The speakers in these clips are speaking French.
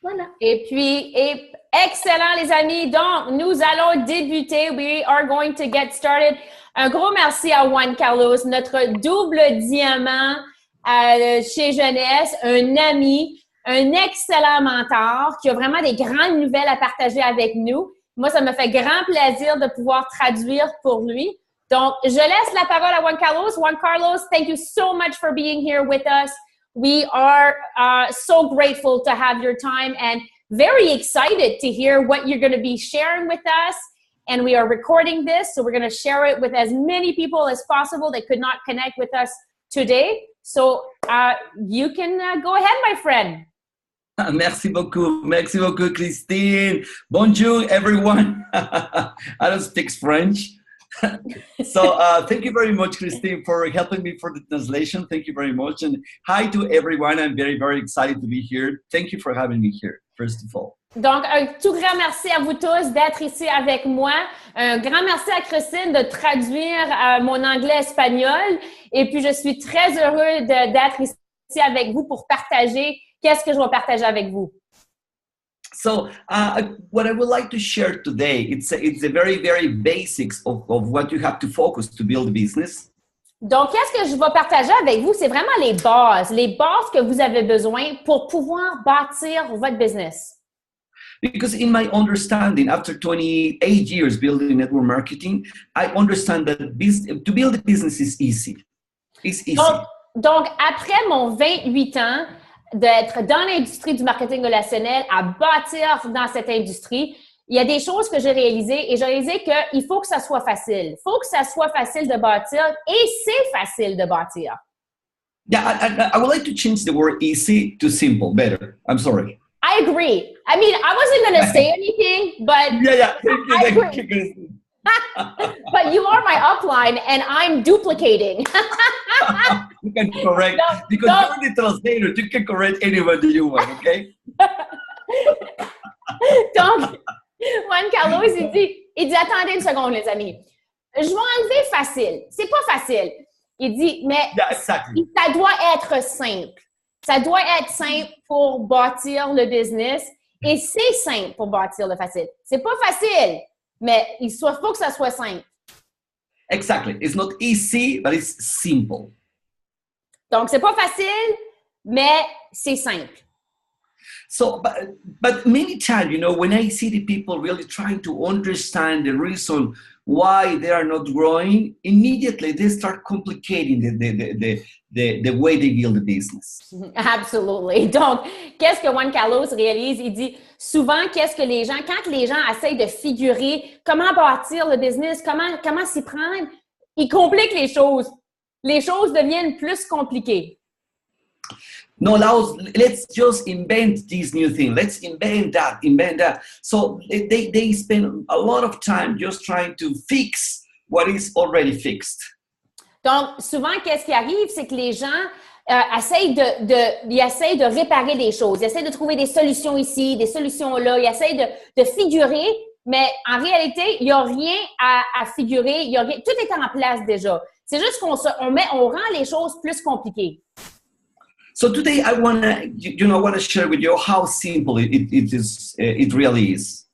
Voilà. Excellent, les amis. Donc, nous allons débuter. We are going to get started. Un gros merci à Juan Carlos, notre double diamant chez Jeunesse, un ami, un excellent mentor qui a vraiment des grandes nouvelles à partager avec nous. Moi, ça me fait grand plaisir de pouvoir traduire pour lui. Donc, je laisse la parole à Juan Carlos. Juan Carlos, thank you so much for being here with us. We are so grateful to have your time and very excited to hear what you're going to be sharing with us. And we are recording this, so we're going to share it with as many people as possible that could not connect with us today. So you can go ahead, my friend. Merci beaucoup, Christine. Bonjour, everyone. I don't speak French. So thank you very much, Christine, for helping me for the translation. Thank you very much. And hi to everyone. I'm very, very excited to be here. Thank you for having me here, first of all. Donc, un tout grand merci à vous tous d'être ici avec moi. Un grand merci à Christine de traduire mon anglais-espagnol. Et puis, je suis très heureux d'être ici avec vous pour partager. Qu'est-ce que je vais partager avec vous? So, what I would like to share today, it's the very, very basics of what you have to focus to build a business. Donc, qu'est-ce que je vais partager avec vous? C'est vraiment les bases que vous avez besoin pour pouvoir bâtir votre business. Because in my understanding, after 28 years building network marketing, I understand that to build a business is easy. It's easy. Donc, après mon 28 ans, d'être dans l'industrie du marketing relationnel, à bâtir dans cette industrie, il y a des choses que j'ai réalisées et j'ai réalisé qu'il faut que ça soit facile. Il faut que ça soit facile de bâtir et c'est facile de bâtir. Yeah, I would like to change the word easy to simple, better. I'm sorry. I agree. I mean, I wasn't going to say anything, but I agree. But you are my upline and I'm duplicating. You can correct, because you're the translator, you can correct anybody you want, okay? Donc, Juan Carlos, il dit, attendez une seconde, les amis. Je vais enlever facile. C'est pas facile. Il dit, mais ça doit être simple. Ça doit être simple pour bâtir le business et c'est simple pour bâtir le facile. C'est pas facile, mais il faut que ça soit simple. Exactly. It's not easy, but it's simple. Donc, c'est pas facile, mais c'est simple. So, but many times, you know, when I see the people really trying to understand the reason why they are not growing, immediately they start complicating the way they build the business. Absolutely. Donc, qu'est-ce que Juan Carlos réalise? Il dit souvent, quand les gens essayent de figurer comment bâtir le business, comment s'y prendre, ils compliquent les choses. Les choses deviennent plus compliquées. No, let's just invent this new thing. Let's invent that. So they spend a lot of time just trying to fix what is already fixed. Donc, souvent, qu'est-ce qui arrive, c'est que les gens essayent de réparer des choses. Ils essayent de trouver des solutions ici, des solutions là. Ils essayent de figurer, mais en réalité, il n'y a rien à figurer. Tout est en place déjà. C'est juste qu'on rend les choses plus compliquées. So today I want to share with you how simple it really is.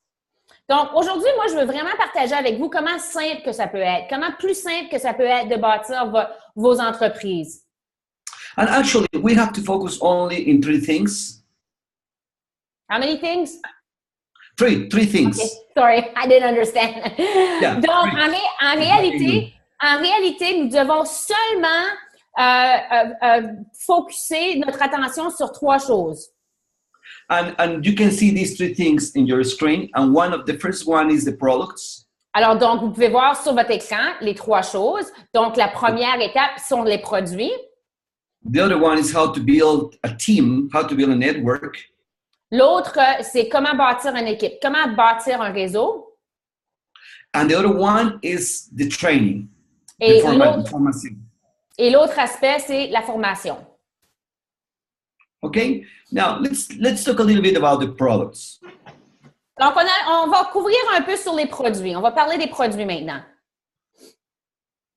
Donc aujourd'hui, moi, je veux vraiment partager avec vous comment simple que ça peut être, comment plus simple que ça peut être de bâtir vos entreprises. And actually, we have to focus only in three things. How many things? Three things. Okay. Sorry, I didn't understand. Yeah, donc en réalité, nous devons seulement focuser notre attention sur trois choses. And you can see these three things in your screen. And one of the first one is the products. Alors, donc, vous pouvez voir sur votre écran les trois choses. Donc, la première étape sont les produits. The other one is how to build a team, how to build a network. L'autre, c'est comment bâtir une équipe, comment bâtir un réseau. And the other one is the training, Et formation. Et l'autre aspect, c'est la formation. Okay, now let's talk a little bit about the products. Donc, on va couvrir un peu sur les produits. On va parler des produits maintenant.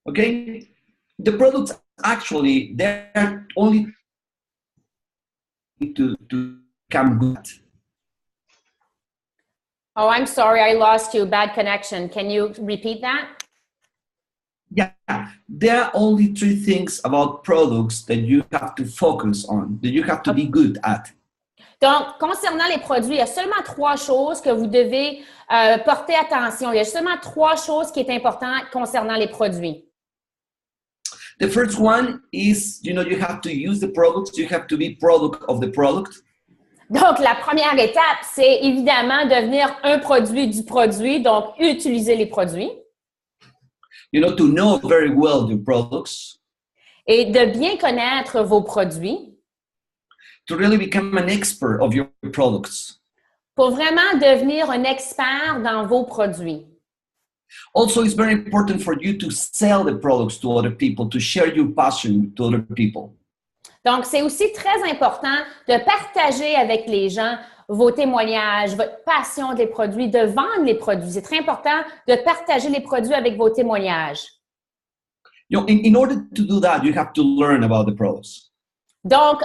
Okay, the products actually they're only to come good. Oh, I'm sorry, I lost you. Bad connection. Can you repeat that? Yeah, there are only three things about products that you have to focus on, that you have to be good at. Donc, concernant les produits, il y a seulement trois choses que vous devez porter attention. Il y a seulement trois choses qui est importantes concernant les produits. The first one is, you have to use the products, you have to be product of the product. Donc, la première étape, c'est évidemment devenir un produit du produit, donc utiliser les produits. To know very well your products. Et de bien connaître vos produits. To really become an expert of your products. Pour vraiment devenir un expert dans vos produits. Also, it's very important for you to sell the products to other people, to share your passion to other people. Donc, c'est aussi très important de partager avec les gens vos témoignages, votre passion des produits, de vendre les produits. C'est très important de partager les produits avec vos témoignages. In order to do that, you have to learn about the products. Donc,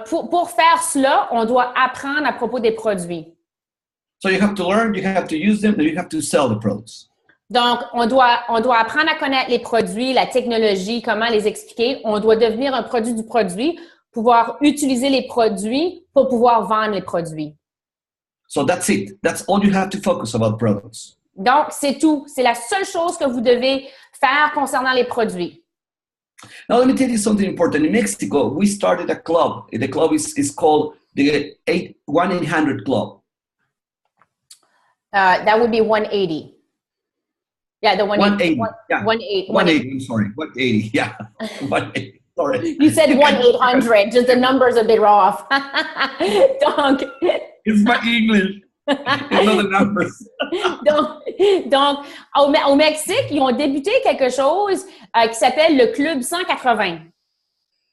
pour faire cela, on doit apprendre à propos des produits. So you have to learn, you have to use them, and you have to sell the products. Donc, on doit apprendre à connaître les produits, la technologie, comment les expliquer. On doit devenir un produit du produit, pouvoir utiliser les produits pour pouvoir vendre les produits. So that's it. That's all you have to focus about products. Donc, c'est tout. C'est la seule chose que vous devez faire concernant les produits. Now, let me tell you something important. In Mexico, we started a club. The club is called the 1-800 Club. That would be 180. Yeah, the 180. 180. I'm sorry. 180. Yeah. 180. Sorry. You said 1-800. Just the numbers a bit off. Donc. It's my English. It's not the numbers. donc, au Mexique, ils ont débuté quelque chose qui s'appelle le Club 180.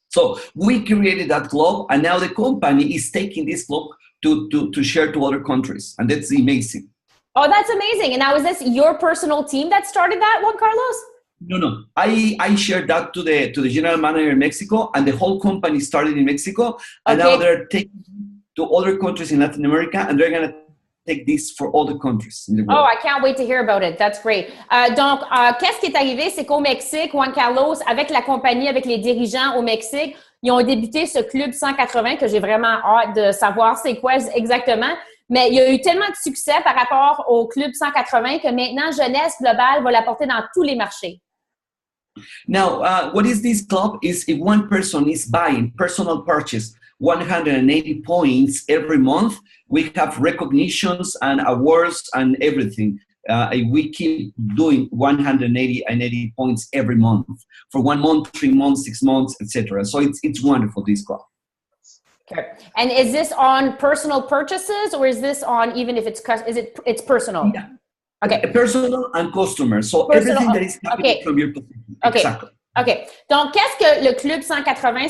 So we created that club, and now the company is taking this club to share to other countries, and that's amazing. Oh, that's amazing. And now, is this your personal team that started that, Juan Carlos? No. I shared that to the general manager in Mexico, and the whole company started in Mexico, and now they're taking to other countries in Latin America, and they're going to take this for all the countries in the world. Oh, I can't wait to hear about it. That's great. Donc, qu'est-ce qui est arrivé, c'est qu'au Mexique, Juan Carlos, avec la compagnie, avec les dirigeants au Mexique, ils ont débuté ce Club 180 que j'ai vraiment hâte de savoir c'est quoi exactement. Mais il y a eu tellement de succès par rapport au Club 180 que maintenant, Jeunesse Globale va l'apporter dans tous les marchés. Now, what is this club? Is if one person is buying personal purchase 180 points every month, we have recognitions and awards and everything. We keep doing 180 points every month for 1 month, 3 months, 6 months, etc. So it's wonderful, this club. Okay. And is this on personal purchases, or is this on even if it's personal? Yeah. Okay. Personal and customer. So personal, everything that is happening from your position. Okay. Exactly. OK. Donc, qu'est-ce que le Club 180?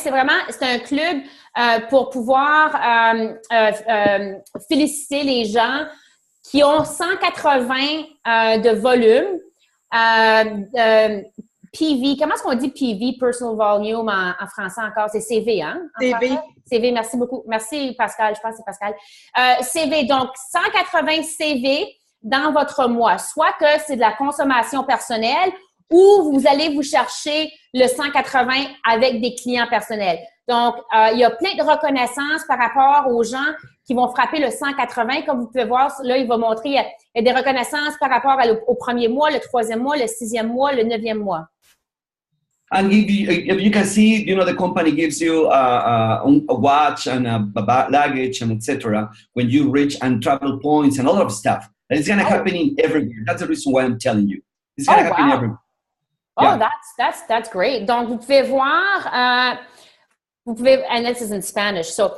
C'est un club pour pouvoir féliciter les gens qui ont 180 de volume. PV, comment est-ce qu'on dit PV, Personal Volume, en français encore? C'est CV, hein? CV. CV, merci beaucoup. Merci, Pascal. Je pense que c'est Pascal. CV, donc 180 CV dans votre mois. Soit que c'est de la consommation personnelle ou vous allez vous chercher le 180 avec des clients personnels. Donc, il y a plein de reconnaissances par rapport aux gens qui vont frapper le 180. Comme vous pouvez voir, là, il va montrer, il y a des reconnaissances par rapport au premier mois, le troisième mois, le 6e mois, le 9e mois. And if you can see, the company gives you a watch and a luggage and etc. when you reach and travel points and all of stuff. And it's going to happen everywhere. That's the reason why I'm telling you. It's going to happen everywhere. Oh, yeah. That's great. Donc, vous pouvez voir, and this is in Spanish. So,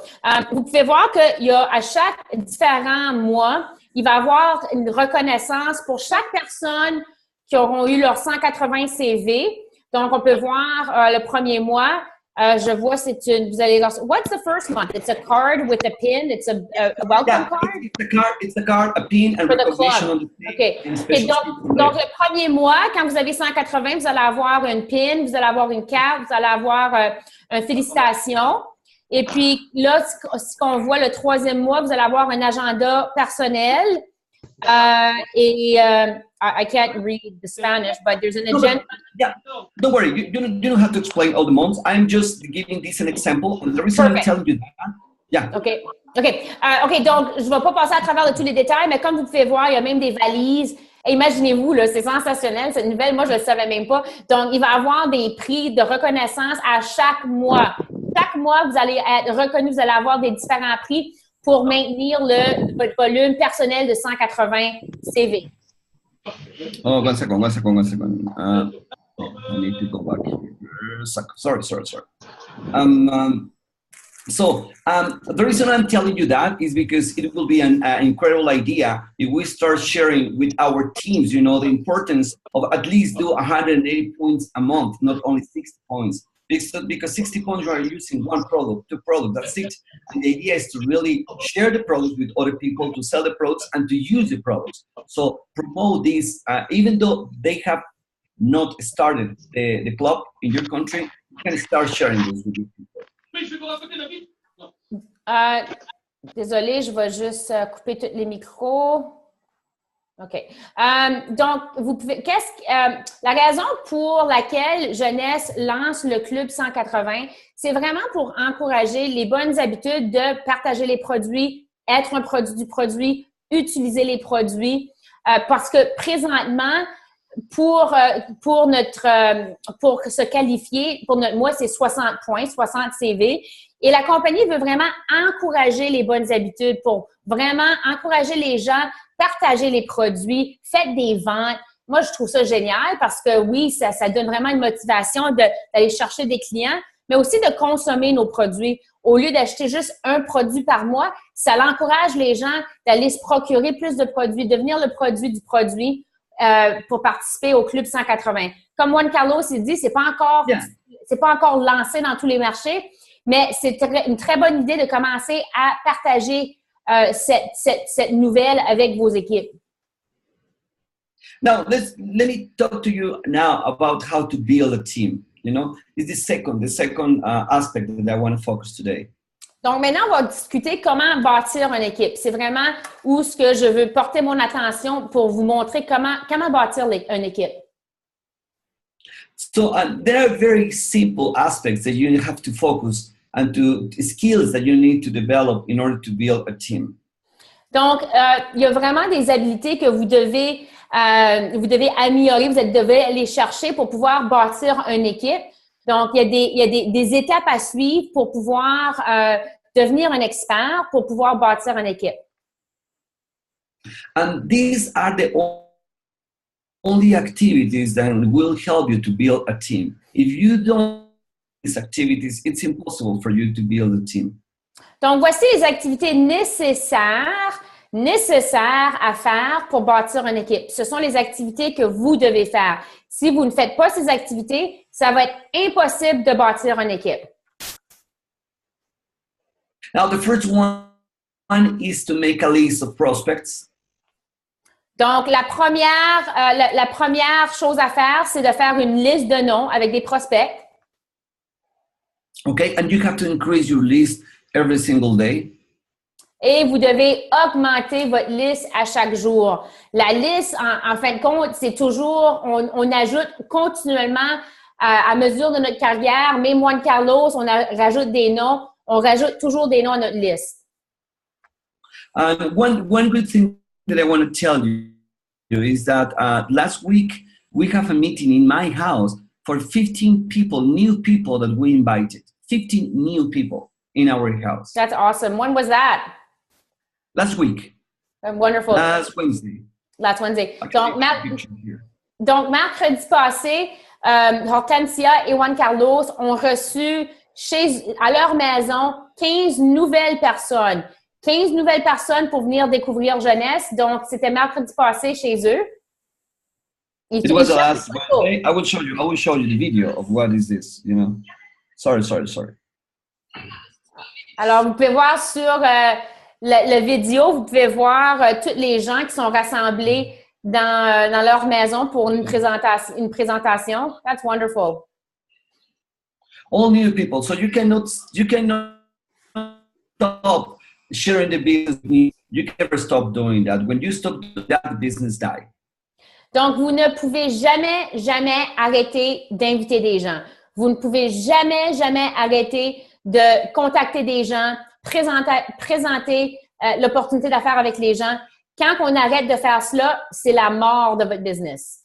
vous pouvez voir qu'il y a à chaque différent mois, il va y avoir une reconnaissance pour chaque personne qui auront eu leur 180 CV. Donc, on peut voir le premier mois. Je vois, vous allez voir, what's the first month? It's a card with a pin. It's a welcome card? It's a card, a pin, and recognition on the Okay. Et donc, le premier mois, quand vous avez 180, vous allez avoir une pin, vous allez avoir une carte, vous allez avoir une félicitation. Et puis là, ce qu'on voit le troisième mois, vous allez avoir un agenda personnel. I can't read the Spanish, but there's an agenda. Yeah, don't worry. You don't have to explain all the months. I'm just giving this an example. And the reason I'm telling you that, yeah. OK. Donc, je ne vais pas passer à travers de tous les détails, mais comme vous pouvez voir, il y a même des valises. Imaginez-vous, là, c'est sensationnel, cette nouvelle. Moi, je ne le savais même pas. Donc, il va y avoir des prix de reconnaissance à chaque mois. Chaque mois, vous allez être reconnu, vous allez avoir des différents prix pour maintenir votre volume personnel de 180 CV. Oh, one second. I need to go back here. Sorry. The reason I'm telling you that is because it will be an incredible idea if we start sharing with our teams, the importance of at least do 180 points a month, not only 60 points. Because 60 points you are using one product, two products, that's it. And the idea is to really share the product with other people, to sell the products and to use the products. So promote this, even though they have not started the club in your country, you can start sharing this with your people. Désolée, je vais juste couper tous les micros. OK. Donc, vous pouvez. La raison pour laquelle Jeunesse lance le Club 180, c'est vraiment pour encourager les bonnes habitudes de partager les produits, être un produit du produit, utiliser les produits, parce que présentement, pour se qualifier, pour notre mois, c'est 60 points, 60 CV. Et la compagnie veut vraiment encourager les bonnes habitudes pour vraiment encourager les gens, partager les produits, faites des ventes. Moi, je trouve ça génial parce que oui, ça donne vraiment une motivation d'aller chercher des clients, mais aussi de consommer nos produits. Au lieu d'acheter juste un produit par mois, ça encourage les gens d'aller se procurer plus de produits, devenir le produit du produit pour participer au Club 180. Comme Juan Carlos il dit, c'est pas encore lancé dans tous les marchés, mais c'est une très bonne idée de commencer à partager cette nouvelle avec vos équipes. Now, let me talk to you now about how to build a team. It's the second aspect that I want to focus today. Donc, maintenant, on va discuter comment bâtir une équipe. C'est vraiment où ce que je veux porter mon attention pour vous montrer comment bâtir une équipe. So, there are very simple aspects that you have to focus and to skills that you need to develop in order to build a team. Donc, il y a vraiment des habiletés que vous devez améliorer, vous devez aller chercher pour pouvoir bâtir une équipe. Donc, il y a des étapes à suivre pour pouvoir devenir un expert, pour pouvoir bâtir une équipe. And these are the only activities that will help you to build a team. If you don't do these activities, it's impossible for you to build a team. Donc, voici les activités nécessaires à faire pour bâtir une équipe. Ce sont les activités que vous devez faire. Si vous ne faites pas ces activités, ça va être impossible de bâtir une équipe. Now, the first one is to make a list of prospects. Donc, la première chose à faire, c'est de faire une liste de noms avec des prospects. Okay, and you have to increase your list every single day. Et vous devez augmenter votre liste à chaque jour. La liste, en fin de compte, c'est toujours, on ajoute continuellement à mesure de notre carrière. Même Juan Carlos, rajoute des noms. On rajoute toujours des noms à notre liste. One good thing that I want to tell you is that last week we have a meeting in my house for 15 people, new people that we invited. 15 new people in our house. That's awesome. When was that? Last week. Wonderful. Last Wednesday. Last Wednesday. Donc, mercredi passé, Hortensia et Juan Carlos ont reçu à leur maison 15 nouvelles personnes. 15 nouvelles personnes pour venir découvrir Jeunesse. Donc, c'était mercredi passé chez eux. It was the last Wednesday. I will show you the video of what is this, Sorry. Alors, vous pouvez voir sur la vidéo, vous pouvez voir tous les gens qui sont rassemblés dans leur maison pour une présentation. That's wonderful. All new people. So you cannot stop sharing the business, you can never stop doing that. When you stop doing that, the business dies. Donc, vous ne pouvez jamais, jamais arrêter d'inviter des gens. Vous ne pouvez jamais, jamais arrêter de contacter des gens, présenter l'opportunité d'affaires avec les gens. Quand on arrête de faire cela, c'est la mort de votre business.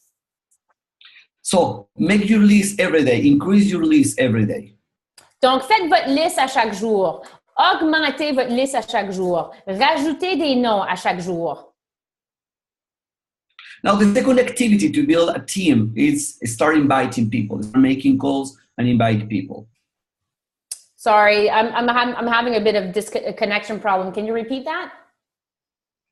So, make your list every day. Increase your list every day. Donc, faites votre liste à chaque jour. Augmentez votre liste à chaque jour. Rajoutez des noms à chaque jour. Now, the second activity to build a team is start inviting people, making calls and invite people. Sorry, I'm having a bit of a connection problem. Can you repeat that?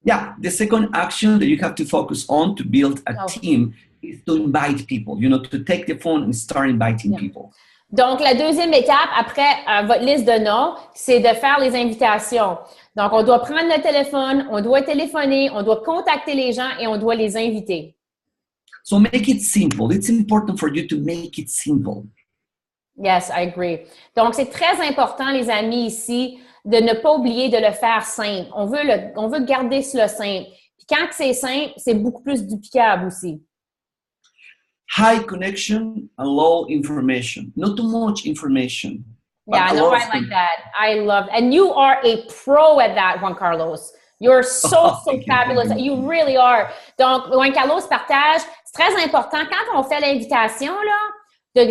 Yeah, the second action that you have to focus on to build a team is to invite people, to take the phone and start inviting people. Donc, la deuxième étape après votre liste de noms, c'est de faire les invitations. Donc, on doit prendre le téléphone, on doit téléphoner, on doit contacter les gens et on doit les inviter. So make it simple. It's important for you to make it simple. Yes, I agree. Donc, c'est très important, les amis, ici, de ne pas oublier de le faire simple. On veut garder cela simple. Puis quand c'est simple, c'est beaucoup plus duplicable aussi. High connection and low information. Not too much information. Yeah, I know, I like that. I love, and you are a pro at that, Juan Carlos. You're so fabulous. You really are. Donc, Juan Carlos partage, c'est très important quand on fait l'invitation, là,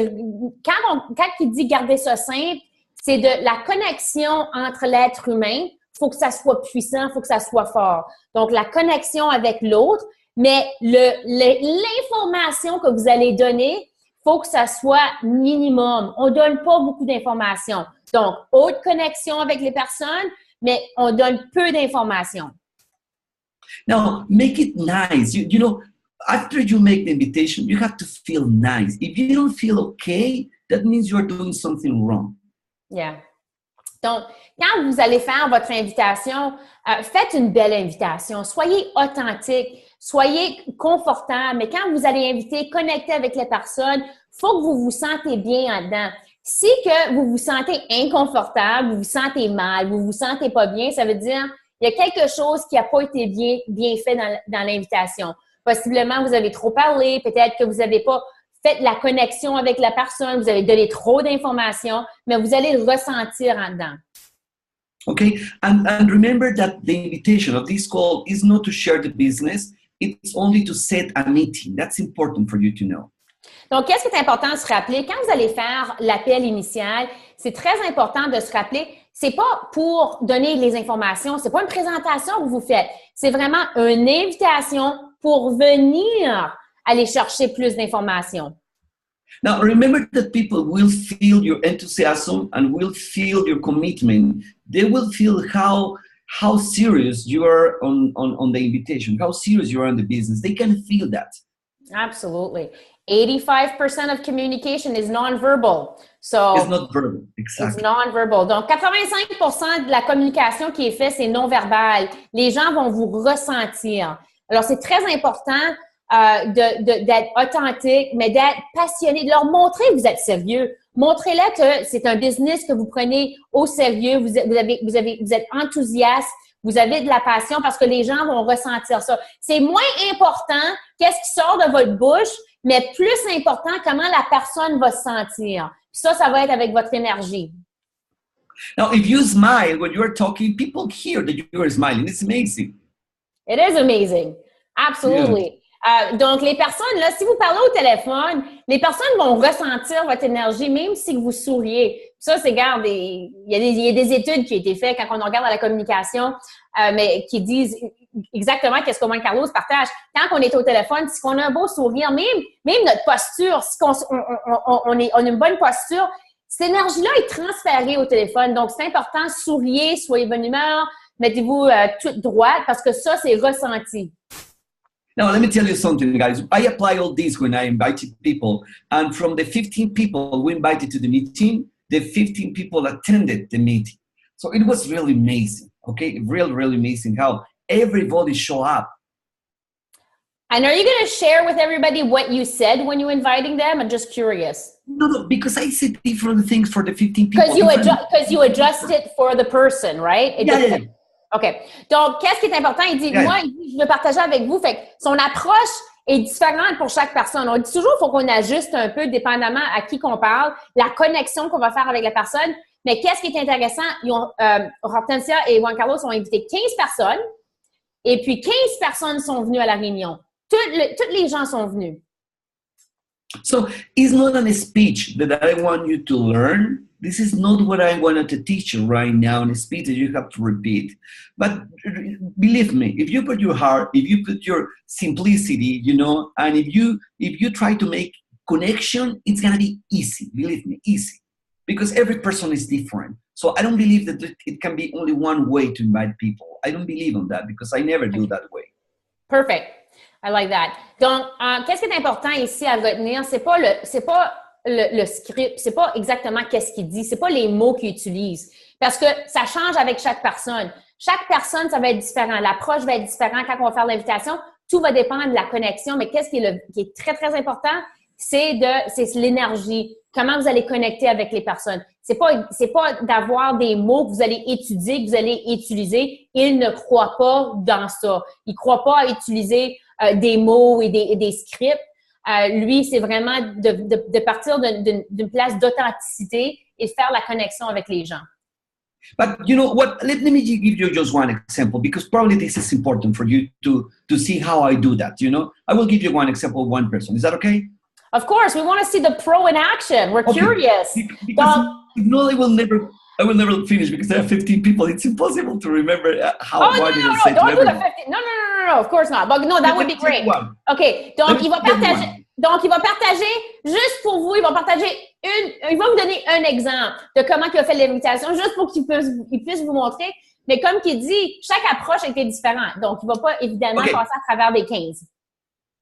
quand il dit garder ça simple, c'est de la connexion entre l'être humain. Il faut que ça soit puissant, il faut que ça soit fort. Donc, la connexion avec l'autre, mais l'information que vous allez donner, il faut que ça soit minimum. On ne donne pas beaucoup d'informations. Donc, haute connexion avec les personnes, mais on donne peu d'informations. Now, make it nice. You know, after you make the invitation, you have to feel nice. If you don't feel okay, that means you're doing something wrong. Yeah. Donc, quand vous allez faire votre invitation, faites une belle invitation. Soyez authentique, soyez confortable. Mais quand vous allez inviter, connecter avec les personnes, il faut que vous vous sentez bien là-dedans. Si que vous vous sentez inconfortable, vous vous sentez mal, vous vous sentez pas bien, ça veut dire il y a quelque chose qui n'a pas été bien fait dans l'invitation. Possiblement, vous avez trop parlé, peut-être que vous n'avez pas fait la connexion avec la personne, vous avez donné trop d'informations, mais vous allez le ressentir en dedans. Okay, and remember that the invitation of this call is not to share the business, it's only to set a meeting. That's important for you to know. Donc, qu'est-ce qui est important de se rappeler? Quand vous allez faire l'appel initial, c'est très important de se rappeler, c'est pas pour donner les informations, c'est pas une présentation que vous faites, c'est vraiment une invitation pour venir aller chercher plus d'informations. Now, remember that people will feel your enthusiasm and will feel your commitment. They will feel how serious you are on the invitation, how serious you are on the business. They can feel that. Absolutely. 85% of communication is nonverbal. So it's not verbal, exactly. It's nonverbal. Donc, 85% de la communication qui est faite, c'est non-verbal. Les gens vont vous ressentir. Alors, c'est très important d'être authentique, mais d'être passionné, de leur montrer que vous êtes sérieux. Montrez-leur que c'est un business que vous prenez au sérieux, vous êtes enthousiaste, vous avez de la passion parce que les gens vont ressentir ça. C'est moins important qu'est-ce qui sort de votre bouche, mais plus important comment la personne va se sentir. Puis ça va être avec votre énergie. Now, if you smile when you are talking, people hear that you are smiling. It's amazing. It is amazing. Absolutely. Yeah. Donc, les personnes, là, si vous parlez au téléphone, les personnes vont ressentir votre énergie, même si vous souriez. Ça, c'est, regarde, il y a des études qui ont été faites quand on regarde la communication, mais qui disent exactement qu'est-ce que Juan Carlos partage. Quand on est au téléphone, si on a un beau sourire, même notre posture, si on a une bonne posture, cette énergie-là est transférée au téléphone. Donc, c'est important, souriez, soyez bonne humeur, mettez-vous toute droite parce que ça, c'est ressenti. Now, let me tell you something, guys. I apply all this when I invited people. And from the 15 people we invited to the meeting, the 15 people attended the meeting. So it was really amazing, okay? Really amazing how everybody showed up. And are you going to share with everybody what you said when you were inviting them? I'm just curious. No, because I said different things for the 15 people. Because you adjust it for the person, right? Yeah. OK. Donc, qu'est-ce qui est important? Il dit, moi, je veux partager avec vous. Fait que son approche est différente pour chaque personne. On dit toujours qu'il faut qu'on ajuste un peu, dépendamment à qui qu'on parle, la connexion qu'on va faire avec la personne. Mais qu'est-ce qui est intéressant? Hortensia et Juan Carlos ont invité 15 personnes. Et puis, 15 personnes sont venues à la réunion. Toutes les gens sont venus. So it's not a speech that I want you to learn. This is not what I wanted to teach you right now in a speech that you have to repeat. But believe me, if you put your heart, if you put your simplicity, and if you try to make connection, it's going to be easy. Believe me, easy. Because every person is different. So I don't believe that it can be only one way to invite people. I don't believe on that because I never do that way. Perfect. I like that. Donc, qu'est-ce qui est important ici à retenir? C'est pas le script, c'est pas exactement qu'est-ce qu'il dit, c'est pas les mots qu'il utilise. Parce que ça change avec chaque personne. Chaque personne, ça va être différent. L'approche va être différente quand on va faire l'invitation. Tout va dépendre de la connexion. Mais qu'est-ce qui est très, très important? C'est l'énergie. Comment vous allez connecter avec les personnes. C'est pas d'avoir des mots que vous allez étudier, que vous allez utiliser. Il ne croit pas dans ça. Il croit pas à utiliser des mots et des scripts. Lui, c'est vraiment de partir d'une place d'authenticité et de faire la connexion avec les gens. But you know what? Let me give you just one example because probably this is important for you to see how I do that. I will give you one example of one person. Is that okay? Of course, we want to see the pro in action. We're curious. Because I will never finish because I have 15 people. It's impossible to remember how. Don't do the 15. No, of course not. But no, that would be great. OK. Donc, il va partager, juste pour vous, il va vous donner un exemple de comment il a fait l'invitation, juste pour qu'il puisse vous montrer. Mais comme qu'il dit, chaque approche était différente. Donc, il ne va pas évidemment passer à travers des 15.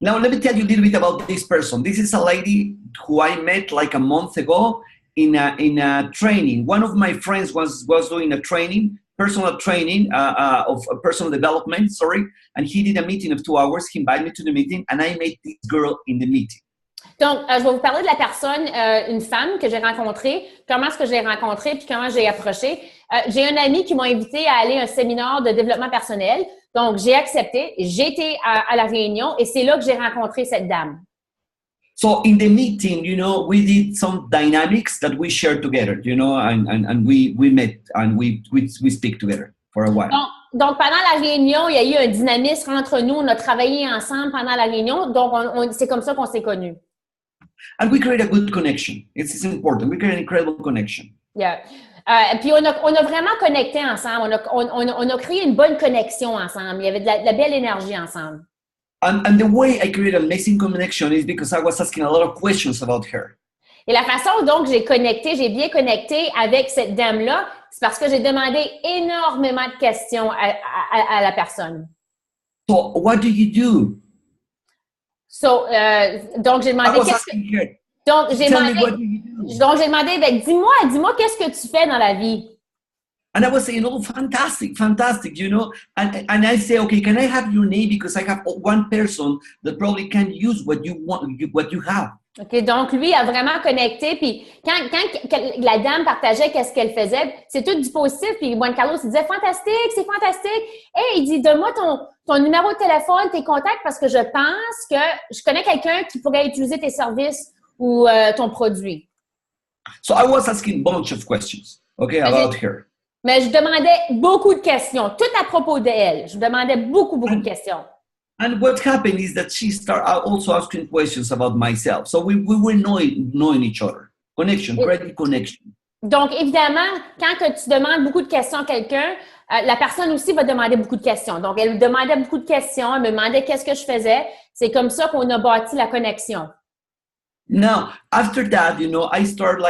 Now, let me tell you a little bit about this person. This is a lady who I met like a month ago in a training. One of my friends was doing a training, personal training of personal development, and he did a meeting of 2 hours. He invited me to the meeting, and I met this girl in the meeting. Donc, je vais vous parler de la personne, une femme que j'ai rencontrée, comment est-ce que je l'ai rencontrée, puis comment j'ai approché. J'ai un ami qui m'a invité à aller à un séminaire de développement personnel. Donc, j'ai accepté, j'ai été à la réunion et c'est là que j'ai rencontré cette dame. So in the meeting, we did some dynamics that we shared together, and we met and we speak together for a while. Donc, pendant la réunion, il y a eu un dynamisme entre nous. On a travaillé ensemble pendant la réunion. Donc, c'est comme ça qu'on s'est connus. And we create a good connection. It's important. We create an incredible connection. Yeah. Puis on a vraiment connecté ensemble. On a créé une bonne connexion ensemble. Il y avait de la belle énergie ensemble. And the way I created an amazing connection is because I was asking a lot of questions about her. Et la façon dont j'ai bien connecté avec cette dame-là, c'est parce que j'ai demandé énormément de questions à la personne. So, what do you do? Donc, j'ai demandé Donc, j'ai demandé, dis-moi, qu'est-ce que tu fais dans la vie? And I was saying, fantastic, And I say, okay, can I have your name? Because I have one person that probably can use what you have. OK, donc lui a vraiment connecté. Puis quand la dame partageait qu'est-ce qu'elle faisait, c'est tout du positif. Puis Juan Carlos, il disait, fantastique, c'est fantastique. Hey, il dit, donne-moi ton numéro de téléphone, tes contacts, parce que je pense que je connais quelqu'un qui pourrait utiliser tes services ou ton produit. So I was asking a bunch of questions, about her. Mais je demandais beaucoup de questions, tout à propos d'elle. Je demandais beaucoup de questions. And what happened is that she started also asking questions about myself. So we were knowing each other. Great connection. Donc, évidemment, quand tu demandes beaucoup de questions à quelqu'un, la personne aussi va demander beaucoup de questions. Donc, elle me demandait beaucoup de questions, elle me demandait qu'est-ce que je faisais. C'est comme ça qu'on a bâti la connexion. Now, after that, I started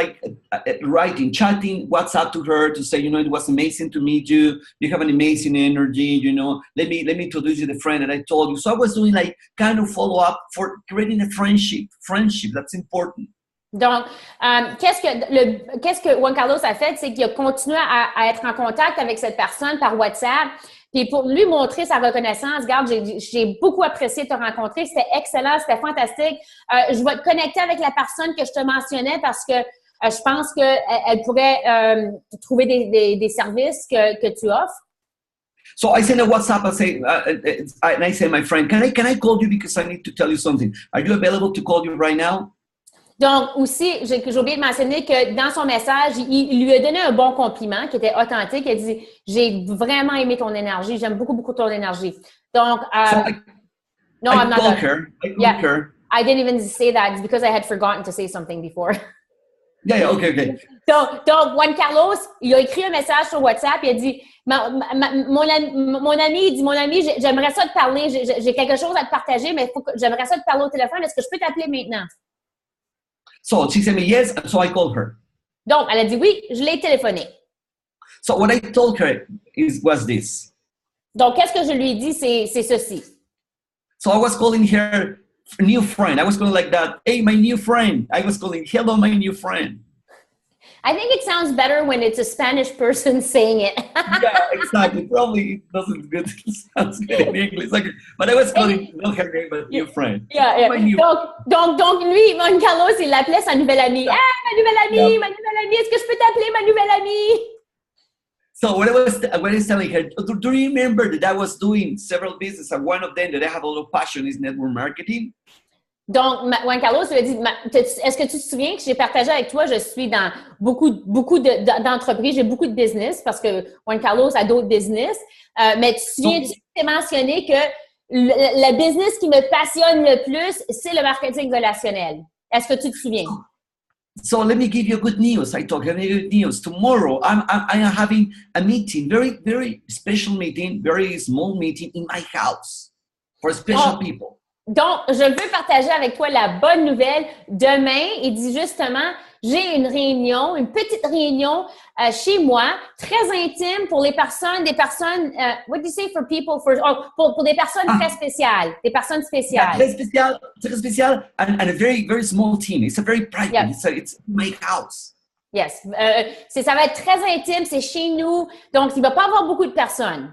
writing, chatting WhatsApp to her to say, it was amazing to meet you. You have an amazing energy, Let me introduce you to the friend that I told you. So I was doing kind of follow-up for creating a friendship. Friendship, that's important. Donc, qu'est-ce que Juan Carlos a fait, c'est qu'il a continué à être en contact avec cette personne par WhatsApp. Puis pour lui montrer sa reconnaissance, regarde, j'ai beaucoup apprécié te rencontrer, c'était excellent, c'était fantastique. Je vais te connecter avec la personne que je te mentionnais parce que je pense qu'elle pourrait trouver des services que tu offres. So I send a WhatsApp and I say, my friend, can I call you because I need to tell you something? Are you available to call you right now? Donc, aussi, j'ai oublié de mentionner que dans son message, il lui a donné un bon compliment qui était authentique. Il a dit « J'ai vraiment aimé ton énergie. J'aime beaucoup, beaucoup ton énergie. » Donc, no, I'm not called her. I called her. I didn't even say that. It's because I had forgotten to say something before. Yeah, okay. Donc, Juan Carlos, il a écrit un message sur WhatsApp. Il a dit mon ami, j'aimerais ça te parler. J'ai quelque chose à te partager, mais j'aimerais ça te parler au téléphone. Est-ce que je peux t'appeler maintenant? So she said me yes, and so I called her. Donc, elle a dit oui, je l'ai téléphoné. So what I told her was this. Donc, qu'est-ce que je lui ai dit? C'est ceci. So I was calling her new friend. I was calling like that. Hey, my new friend. I was calling, hello, my new friend. I think it sounds better when it's a Spanish person saying it. Yeah, exactly. Probably it doesn't good. Sounds good in English. Like, but I was calling not her name, but new friend. Yeah. Donc, lui, Juan Carlos, il l'appelait sa nouvelle amie. Yeah. Ah, ma nouvelle amie, ma nouvelle amie. Est-ce que je peux t'appeler ma nouvelle amie? So when I was telling her, do you remember that I was doing several businesses, and one of them that I have a lot of passion is network marketing? Donc, Juan Carlos lui a dit, est-ce que tu te souviens que j'ai partagé avec toi, je suis dans beaucoup d'entreprises, j'ai beaucoup de business parce que Juan Carlos a d'autres business, mais tu te souviens, tu t'es mentionné que le business qui me passionne le plus, c'est le marketing relationnel. Est-ce que tu te souviens? So let me give you good news. I told her good news. Tomorrow, I am having a meeting, very, very special meeting, very small meeting in my house for special people. Donc, je veux partager avec toi la bonne nouvelle. Demain, il dit justement, j'ai une réunion, une petite réunion chez moi, très intime pour les personnes, what do you say for people? Pour des personnes très spéciales, des personnes spéciales. Yeah, très spécial, and a very, very small team. It's a very private, yeah. It's my house. Yes. Ça va être très intime, c'est chez nous, donc il ne va pas avoir beaucoup de personnes.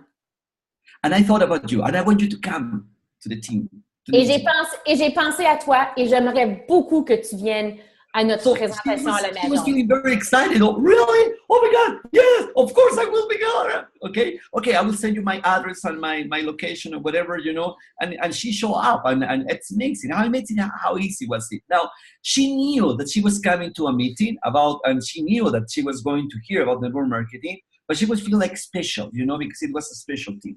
And I thought about you, and I want you to come to the team. Et j'ai pensé à toi et j'aimerais beaucoup que tu viennes à notre présentation à la maison. She was feeling very excited. Oh, really? Oh my God! Yes, of course I will be there. Okay. I will send you my address and my location or whatever, you know. And she showed up, and it's amazing. How easy was it? Now she knew that she was coming to a meeting and she knew that she was going to hear about network marketing, but she was feeling like special, you know, because it was a special team.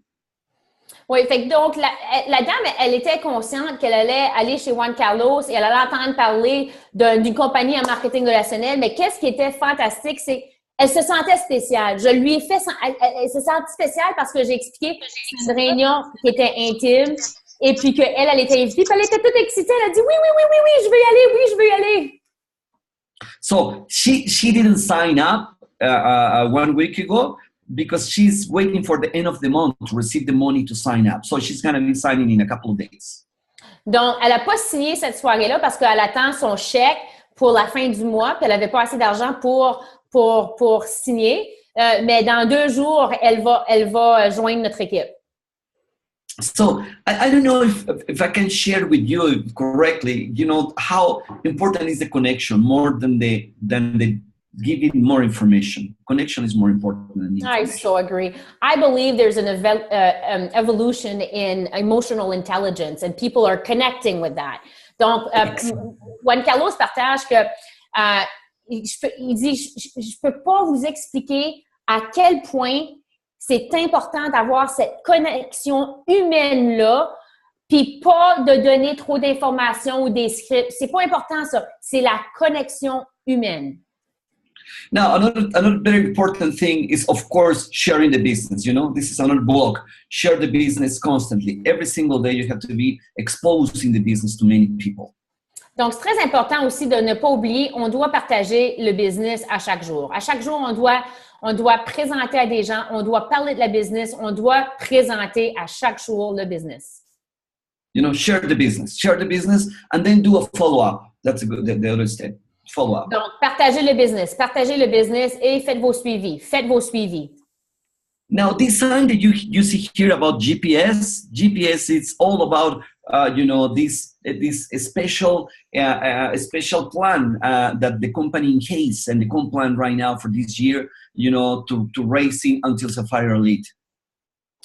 Oui, fait que donc la dame, elle était consciente qu'elle allait aller chez Juan Carlos et elle allait entendre parler d'une compagnie en marketing relationnel, mais qu'est-ce qui était fantastique, c'est qu'elle se sentait spéciale. Elle se sentait spéciale parce que j'ai expliqué que c'est une réunion qui était intime et puis qu'elle était invitée, puis elle était toute excitée, elle a dit oui, je veux y aller. So she didn't sign up 1 week ago, because she's waiting for the end of the month to receive the money to sign up. So she's going to be signing in a couple of days. Donc, elle n'a pas signé cette soirée-là parce qu'elle attend son chèque pour la fin du mois, puis elle n'avait pas assez d'argent pour signer. Mais dans 2 jours, elle va joindre notre équipe. So I don't know if I can share with you correctly, you know, how important is the connection more than the giving more information. Connection is more important than information. I so agree. I believe there's an evolution in emotional intelligence, and people are connecting with that. Donc, Juan Carlos partage que il dit, je peux pas vous expliquer à quel point c'est important d'avoir cette connexion humaine-là, puis pas de donner trop d'informations ou des scripts. C'est pas important, ça. C'est la connexion humaine. Now, another very important thing is, of course, sharing the business. You know, this is another block. Share the business constantly. Every single day, you have to be exposing the business to many people. Donc, c'est très important aussi de ne pas oublier, on doit partager le business à chaque jour. À chaque jour, on doit présenter à des gens, on doit parler de la business, on doit présenter à chaque jour le business. You know, share the business, and then do a follow-up. That's the other step. Follow-up. Donc, partagez le business et faites vos suivis. Now, this sign that you see here about GPS, it's all about this special plan that the company has and the company plan right now for this year, to racing until Sapphire Elite.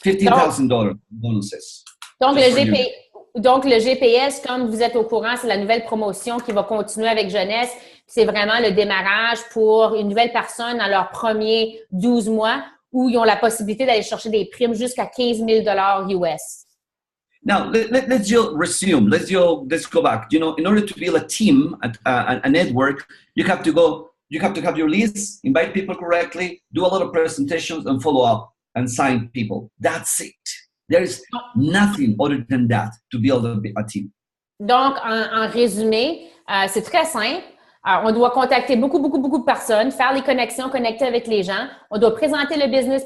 $15,000 bonuses. Donc, le GPS, comme vous êtes au courant, c'est la nouvelle promotion qui va continuer avec Jeunesse. C'est vraiment le démarrage pour une nouvelle personne dans leurs premiers 12 mois où ils ont la possibilité d'aller chercher des primes jusqu'à 15 000 US. Now, let's just resume. Let's go back. In order to build a team, a network, you have to have your list, invite people correctly, do a lot of presentations, and follow up and sign people. That's it. There is nothing other than that to build a team. Donc, en résumé, c'est très simple. On doit contacter beaucoup de personnes, faire les connexions, connecter avec les gens. On doit présenter le business,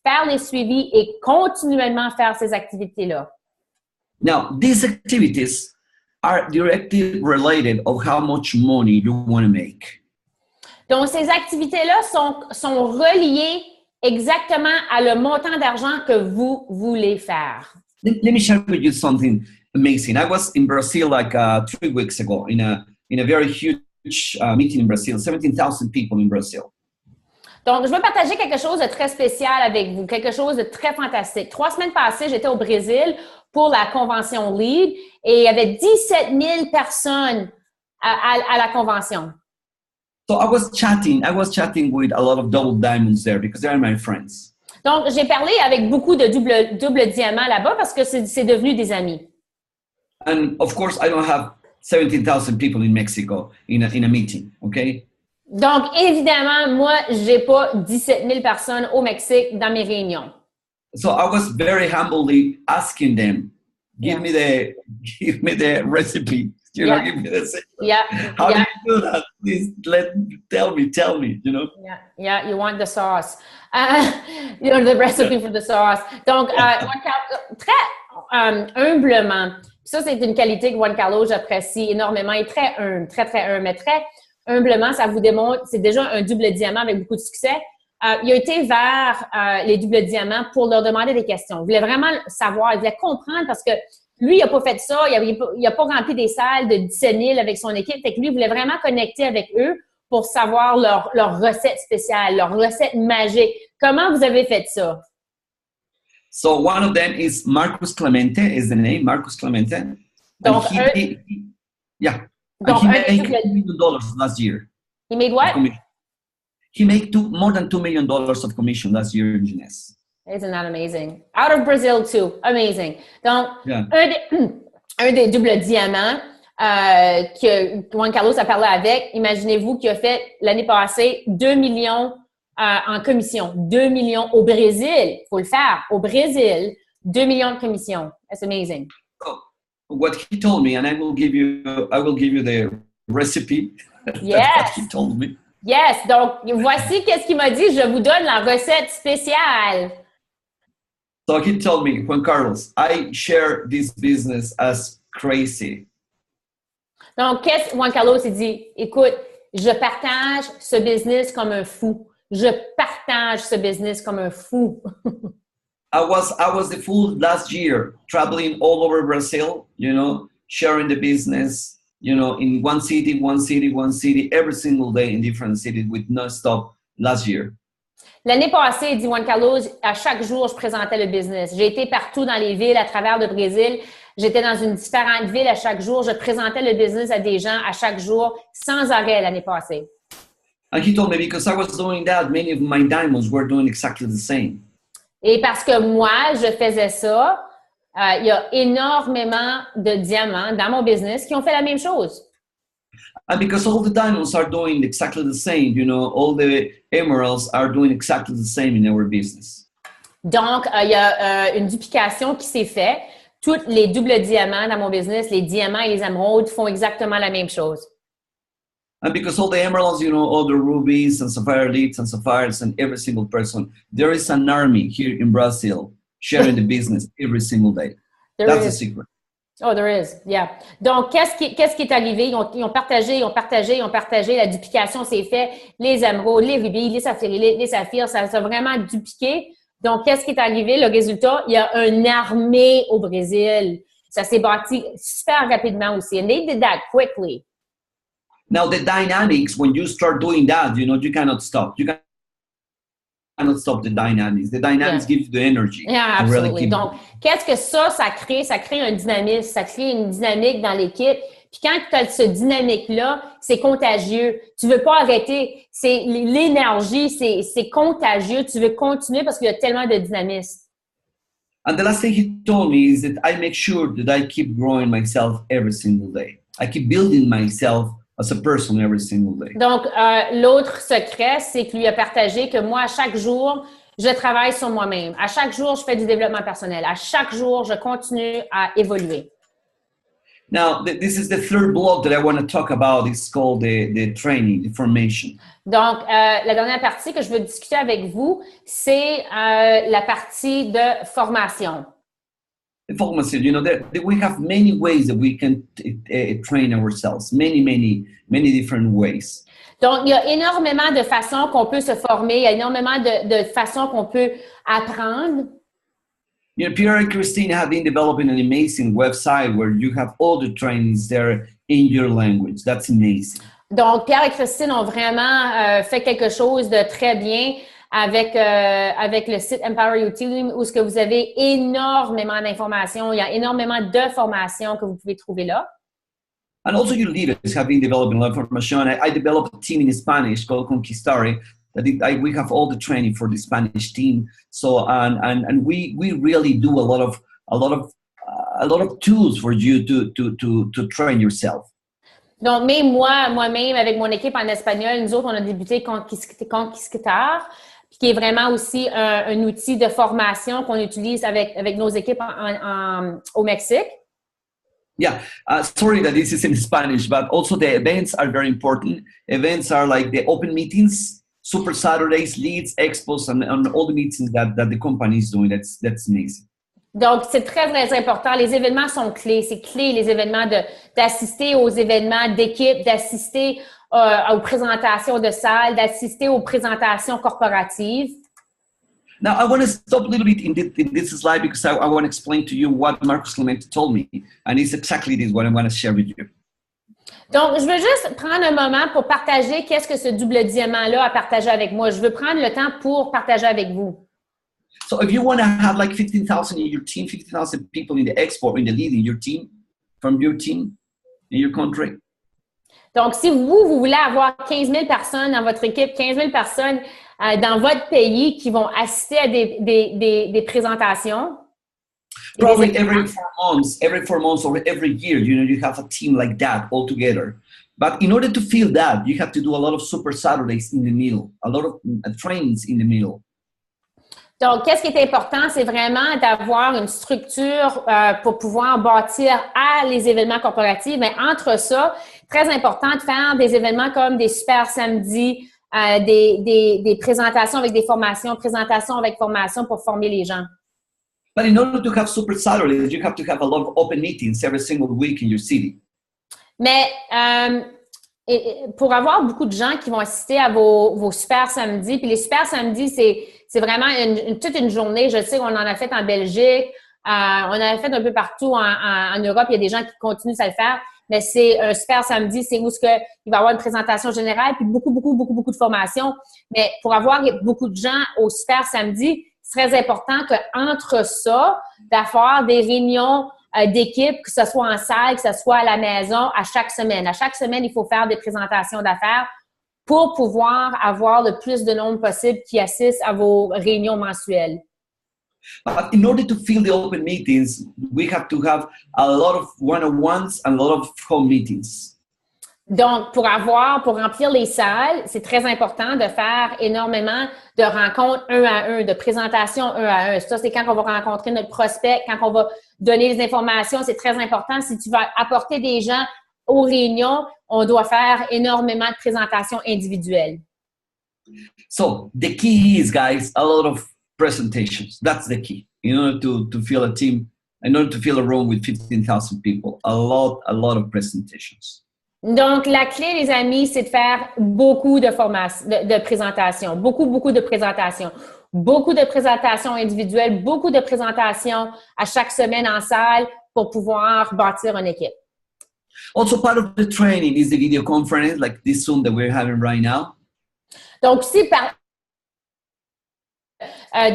faire les suivis et continuellement faire ces activités-là. Now, these activities are directly related of how much money you want to make. Donc, ces activités-là sont reliées exactement à le montant d'argent que vous voulez faire. Let me share with you something amazing. I was in Brazil like 3 weeks ago in a very huge meeting in Brazil, 17,000 people in Brazil. Donc, je veux partager quelque chose de très spécial avec vous, quelque chose de très fantastique. 3 semaines passées, j'étais au Brésil pour la convention LEAD et il y avait 17 000 personnes à la convention. So I was chatting with a lot of double diamonds there because they are my friends. Donc, j'ai parlé avec beaucoup de double diamants là-bas parce que c'est devenu des amis. And of course, I don't have 17,000 people in Mexico in a meeting, okay? Donc, évidemment, moi, j'ai pas 17 000 personnes au Mexique dans mes réunions. So I was very humbly asking them, give me the recipe. Give me the secret. How do you do that? Please tell me, Yeah, you want the sauce. The recipe for the sauce. Donc, très humblement, ça, c'est une qualité que Juan Carlos, j'apprécie énormément. Il est très humble, mais très humblement, ça vous démontre, c'est déjà un double diamant avec beaucoup de succès. Il a été vers les doubles diamants pour leur demander des questions. Il voulait vraiment savoir, il voulait comprendre parce que lui, il n'a pas fait ça, il n'a pas rempli des salles de 17 000 avec son équipe. Fait que lui, il voulait vraiment connecter avec eux pour savoir leur recette spéciale, leur recette magique. Comment vous avez fait ça? So one of them is Marcus Clemente, is the name, Marcus Clemente. Donc, he made $2 million last year. He made what? He made more than $2 million of commission last year in Jeunesse. Isn't that amazing? Out of Brazil too. Amazing. Donc, un des doubles diamants que Juan Carlos a parlé avec, imaginez-vous qu'il a fait l'année passée 2 millions en commission. 2 millions au Brésil. Il faut le faire. Au Brésil, 2 millions de commission. That's amazing. Oh, what he told me, and I will give you the recipe. Yes. That's what he told me. Yes. Donc, voici qu'est-ce qu'il m'a dit. Je vous donne la recette spéciale. So he told me, Juan Carlos, I share this business as crazy. Donc, Juan Carlos il dit, écoute, je partage ce business comme un fou. Je partage ce business comme un fou. I was the fool last year, traveling all over Brazil, sharing the business, in one city, every single day in different cities with non-stop last year. L'année passée, dit Juan Carlos, à chaque jour, je présentais le business. J'ai été partout dans les villes à travers le Brésil. J'étais dans une différente ville à chaque jour. Je présentais le business à des gens à chaque jour, sans arrêt l'année passée. And he told me because I was doing that, many of my diamonds were doing exactly the same. Et parce que moi, je faisais ça, il y a énormément de diamants dans mon business qui ont fait la même chose. And because all the diamonds are doing exactly the same, all the emeralds are doing exactly the same in our business. Donc, il y a une duplication qui s'est faite. Tous les doubles diamants dans mon business, les diamants et les émeraudes font exactement la même chose. And because all the emeralds, all the rubies and sapphire leads and sapphires and every single person, there is an army here in Brazil sharing the business every single day. That's the secret. Oh, there is, yeah. Donc, qu'est-ce qui est arrivé? Ils ont partagé la duplication s'est fait, les émeraudes, les rubis, les saphirs, ça s'est vraiment dupliqué. Donc, qu'est-ce qui est arrivé? Le résultat, il y a une armée au Brésil. Ça s'est bâti super rapidement aussi. And they did that quickly. Now, the dynamics, when you start doing that, you cannot stop. You cannot stop the dynamics. The dynamics give you the energy. Yeah, absolutely. Really donc, qu'est-ce que ça crée? Ça crée un dynamisme, ça crée une dynamique dans l'équipe. Puis quand tu as ce dynamique-là, c'est contagieux. Tu veux pas arrêter. C'est l'énergie, c'est contagieux. Tu veux continuer parce qu'il y a tellement de dynamisme. And the last thing he told me is that I make sure that I keep growing myself every single day. I keep building myself as a person every single day. Donc, l'autre secret, c'est qu'il lui a partagé que moi, à chaque jour, je travaille sur moi-même. À chaque jour, je fais du développement personnel. À chaque jour, je continue à évoluer. Now, this is the third block that I want to talk about. It's called the training, the formation. Donc, la dernière partie que je veux discuter avec vous, c'est la partie de formation. Formation, we have many ways that we can train ourselves, many different ways. Donc, il y a énormément de façons qu'on peut se former, il y a énormément de façons qu'on peut apprendre. Pierre and Christine have been developing an amazing website where you have all the trainings there in your language. That's amazing. Donc, Pierre et Christine ont vraiment fait quelque chose de très bien avec le site Empower Your Team où ce que vous avez énormément d'informations. Il y a énormément de formations que vous pouvez trouver là. And also your leaders have been developing a lot of information. I developed a team in Spanish called Conquistare. We have all the training for the Spanish team. So and we really do a lot of tools for you to train yourself. Donc même moi-même avec mon équipe en espagnol, nous autres on a débuté Conquistador, qui est vraiment aussi un outil de formation qu'on utilise avec nos équipes au Mexique. Yeah, sorry that this is in Spanish, but also the events are very important. Events are like the open meetings, Super Saturdays, Leads, Expos, and all the meetings that the company is doing. That's amazing. Donc, c'est très, très important. Les événements sont clés. C'est clé, les événements d'assister aux événements d'équipe, d'assister aux présentations de salles, d'assister aux présentations corporatives. Now, I want to stop a little bit in this slide because I want to explain to you what Marcus Clemente told me. And it's exactly this what I want to share with you. Donc, je veux juste prendre un moment pour partager qu'est-ce que ce double diamant-là a partagé avec moi. Je veux prendre le temps pour partager avec vous. So if you want to have like 15,000 in your team, 50,000 people in the export, in the lead in your team, from your team, in your country. Donc, si vous voulez avoir 15 000 personnes dans votre équipe, 15 000 personnes dans votre pays qui vont assister à des présentations. Probably every 4 months or every year, you have a team like that all together. But in order to feel that, you have to do a lot of Super Saturdays in the middle, a lot of trainings in the middle. Donc, qu'est-ce qui est important, c'est vraiment d'avoir une structure pour pouvoir bâtir les événements corporatifs. Mais entre ça, très important de faire des événements comme des super samedis, des présentations avec des formations, présentations avec formation pour former les gens. But in order to have Super Saturdays, you have to have a lot of open meetings every single week in your city. Mais pour avoir beaucoup de gens qui vont assister à vos super samedis, puis les super samedis, c'est vraiment toute une journée. Je sais qu'on en a fait en Belgique, on en a fait un peu partout en Europe. Il y a des gens qui continuent à le faire, mais c'est un super samedi, c'est où il va y avoir une présentation générale, puis beaucoup de formations. Mais pour avoir beaucoup de gens au super samedi, c'est très important qu'entre ça, d'avoir des réunions d'équipe, que ce soit en salle, que ce soit à la maison, à chaque semaine. À chaque semaine, il faut faire des présentations d'affaires pour pouvoir avoir le plus de nombre possible qui assistent à vos réunions mensuelles. But in order to fill the open meetings, we have to have a lot of one-on-ones and a lot of home meetings. Donc, pour remplir les salles, c'est très important de faire énormément de rencontres 1 à 1, de présentations 1 à 1. Ça, c'est quand on va rencontrer notre prospect, quand on va donner les informations, c'est très important. Si tu vas apporter des gens aux réunions, on doit faire énormément de présentations individuelles. So, the key is, guys, a lot of presentations. That's the key. In order to fill a team in order to fill a room with 15,000 people. A lot of presentations. Donc, la clé, les amis, c'est de faire beaucoup de formations, de présentations, beaucoup de présentations, beaucoup de présentations individuelles, beaucoup de présentations à chaque semaine en salle pour pouvoir bâtir une équipe. Also, part of the training is the video conference, like this Zoom that we're having right now. Donc, si par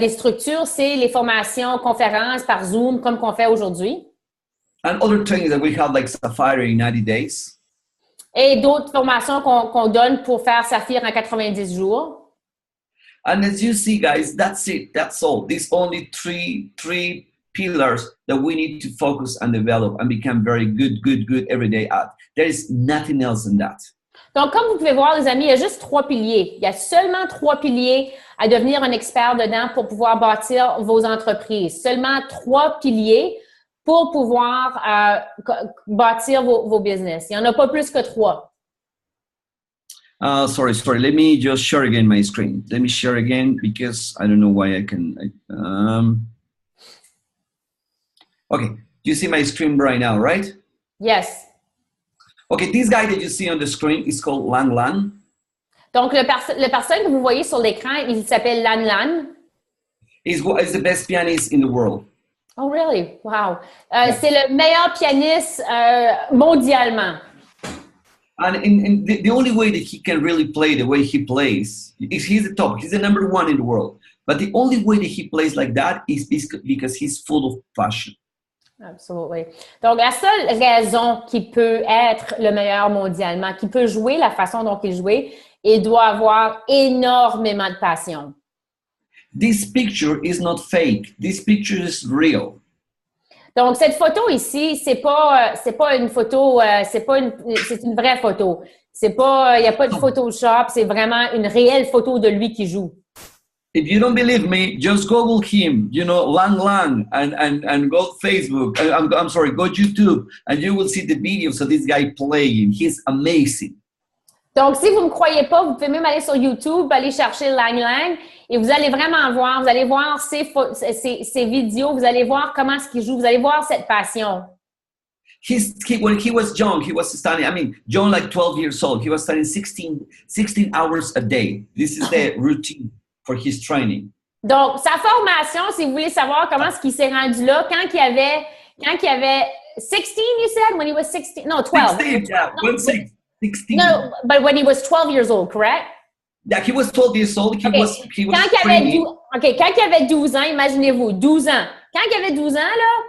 des structures, c'est les formations, conférences par Zoom, comme qu'on fait aujourd'hui. And other trainings that we have, like Sapphire in 90 days. Et d'autres formations qu'on donne pour faire Saphir en 90 jours. And as you see, guys, that's it. That's all. These only three pillars that we need to focus and develop and become very good every day at. There is nothing else than that. Donc, comme vous pouvez voir, les amis, il y a juste 3 piliers. Il y a seulement 3 piliers à devenir un expert dedans pour pouvoir bâtir vos entreprises. Seulement 3 piliers pour pouvoir bâtir vos business. Il n'y en a pas plus que 3. Sorry. Let me just share again my screen. Let me share again because I don't know why I can. Okay, you see my screen right now, right? Yes. Okay, this guy that you see on the screen is called Lan Lan. Donc, la personne que vous voyez sur l'écran, il s'appelle Lan Lan. He's the best pianist in the world. Oh, really? Wow. C'est le meilleur pianiste mondialement. And the only way that he can really play the way he plays is he's the top. He's the number 1 in the world. But the only way that he plays like that is because he's full of passion. Absolument. Donc, la seule raison qu'il peut être le meilleur mondialement, qu'il peut jouer la façon dont il joue, il doit avoir énormément de passion. This picture is not fake. This picture is real. Donc, cette photo ici, c'est pas une photo, c'est une vraie photo. Il n'y a pas de Photoshop, c'est vraiment une réelle photo de lui qui joue. If you don't believe me, just Google him, Lang Lang, and go Facebook. I'm sorry, go YouTube, and you will see the videos of this guy playing. He's amazing. Donc, si vous ne me croyez pas, vous pouvez même aller sur YouTube, aller chercher Lang Lang, et vous allez vraiment voir, vous allez voir ses vidéos, vous allez voir comment est-ce qu'il joue, vous allez voir cette passion. When he was young, he was studying, John, like 12 years old, he was studying 16 hours a day. This is the routine for his training. Donc, sa formation, si vous voulez savoir comment est-ce qu'il s'est rendu là, quand il avait 16, you said? When he was 16? No, 12. 16, yeah, 16. No, but when he was 12 years old, correct? Yeah, he was 12 years old. He was quand il avait 12 ans, imaginez-vous, 12 ans. Quand il avait 12 ans, là,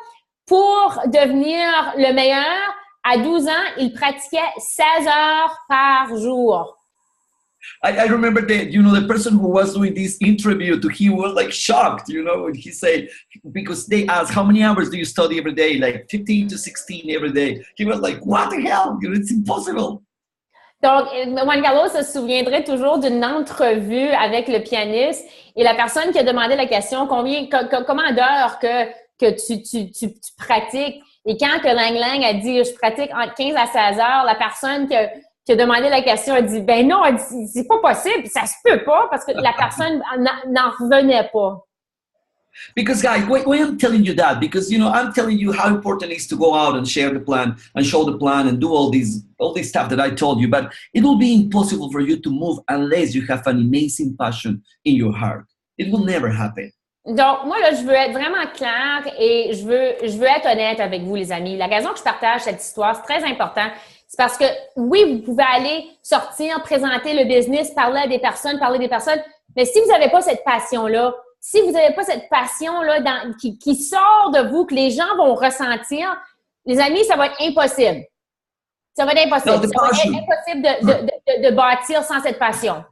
pour devenir le meilleur, à 12 ans, il pratiquait 16 heures par jour. I remember the person who was doing this interview to him was like shocked, when he said, because they asked, how many hours do you study every day? Like 15 to 16 every day. He was like, what the hell? It's impossible. Donc, Juan Carlos se souviendrait toujours d'une entrevue avec le pianiste et la personne qui a demandé la question, comment d'heures que tu pratiques? Et quand que Lang Lang a dit, je pratique entre 15 à 16 heures, la personne qui a demandé la question a dit, ben non, c'est pas possible, ça se peut pas parce que la personne n'en revenait pas. Because guys, why I'm telling you that? Because I'm telling you how important it is to go out and share the plan and show the plan and do all this stuff that I told you. But it will be impossible for you to move unless you have an amazing passion in your heart. It will never happen. Donc, moi, là, je veux être vraiment claire et je veux être honnête avec vous, les amis. La raison que je partage cette histoire, c'est très important. C'est parce que, oui, vous pouvez aller sortir, présenter le business, parler des personnes, mais si vous n'avez pas cette passion-là, si vous n'avez pas cette passion-là qui sort de vous, que les gens vont ressentir, les amis, ça va être impossible. Ça va être impossible. Ça va être impossible de bâtir sans cette passion.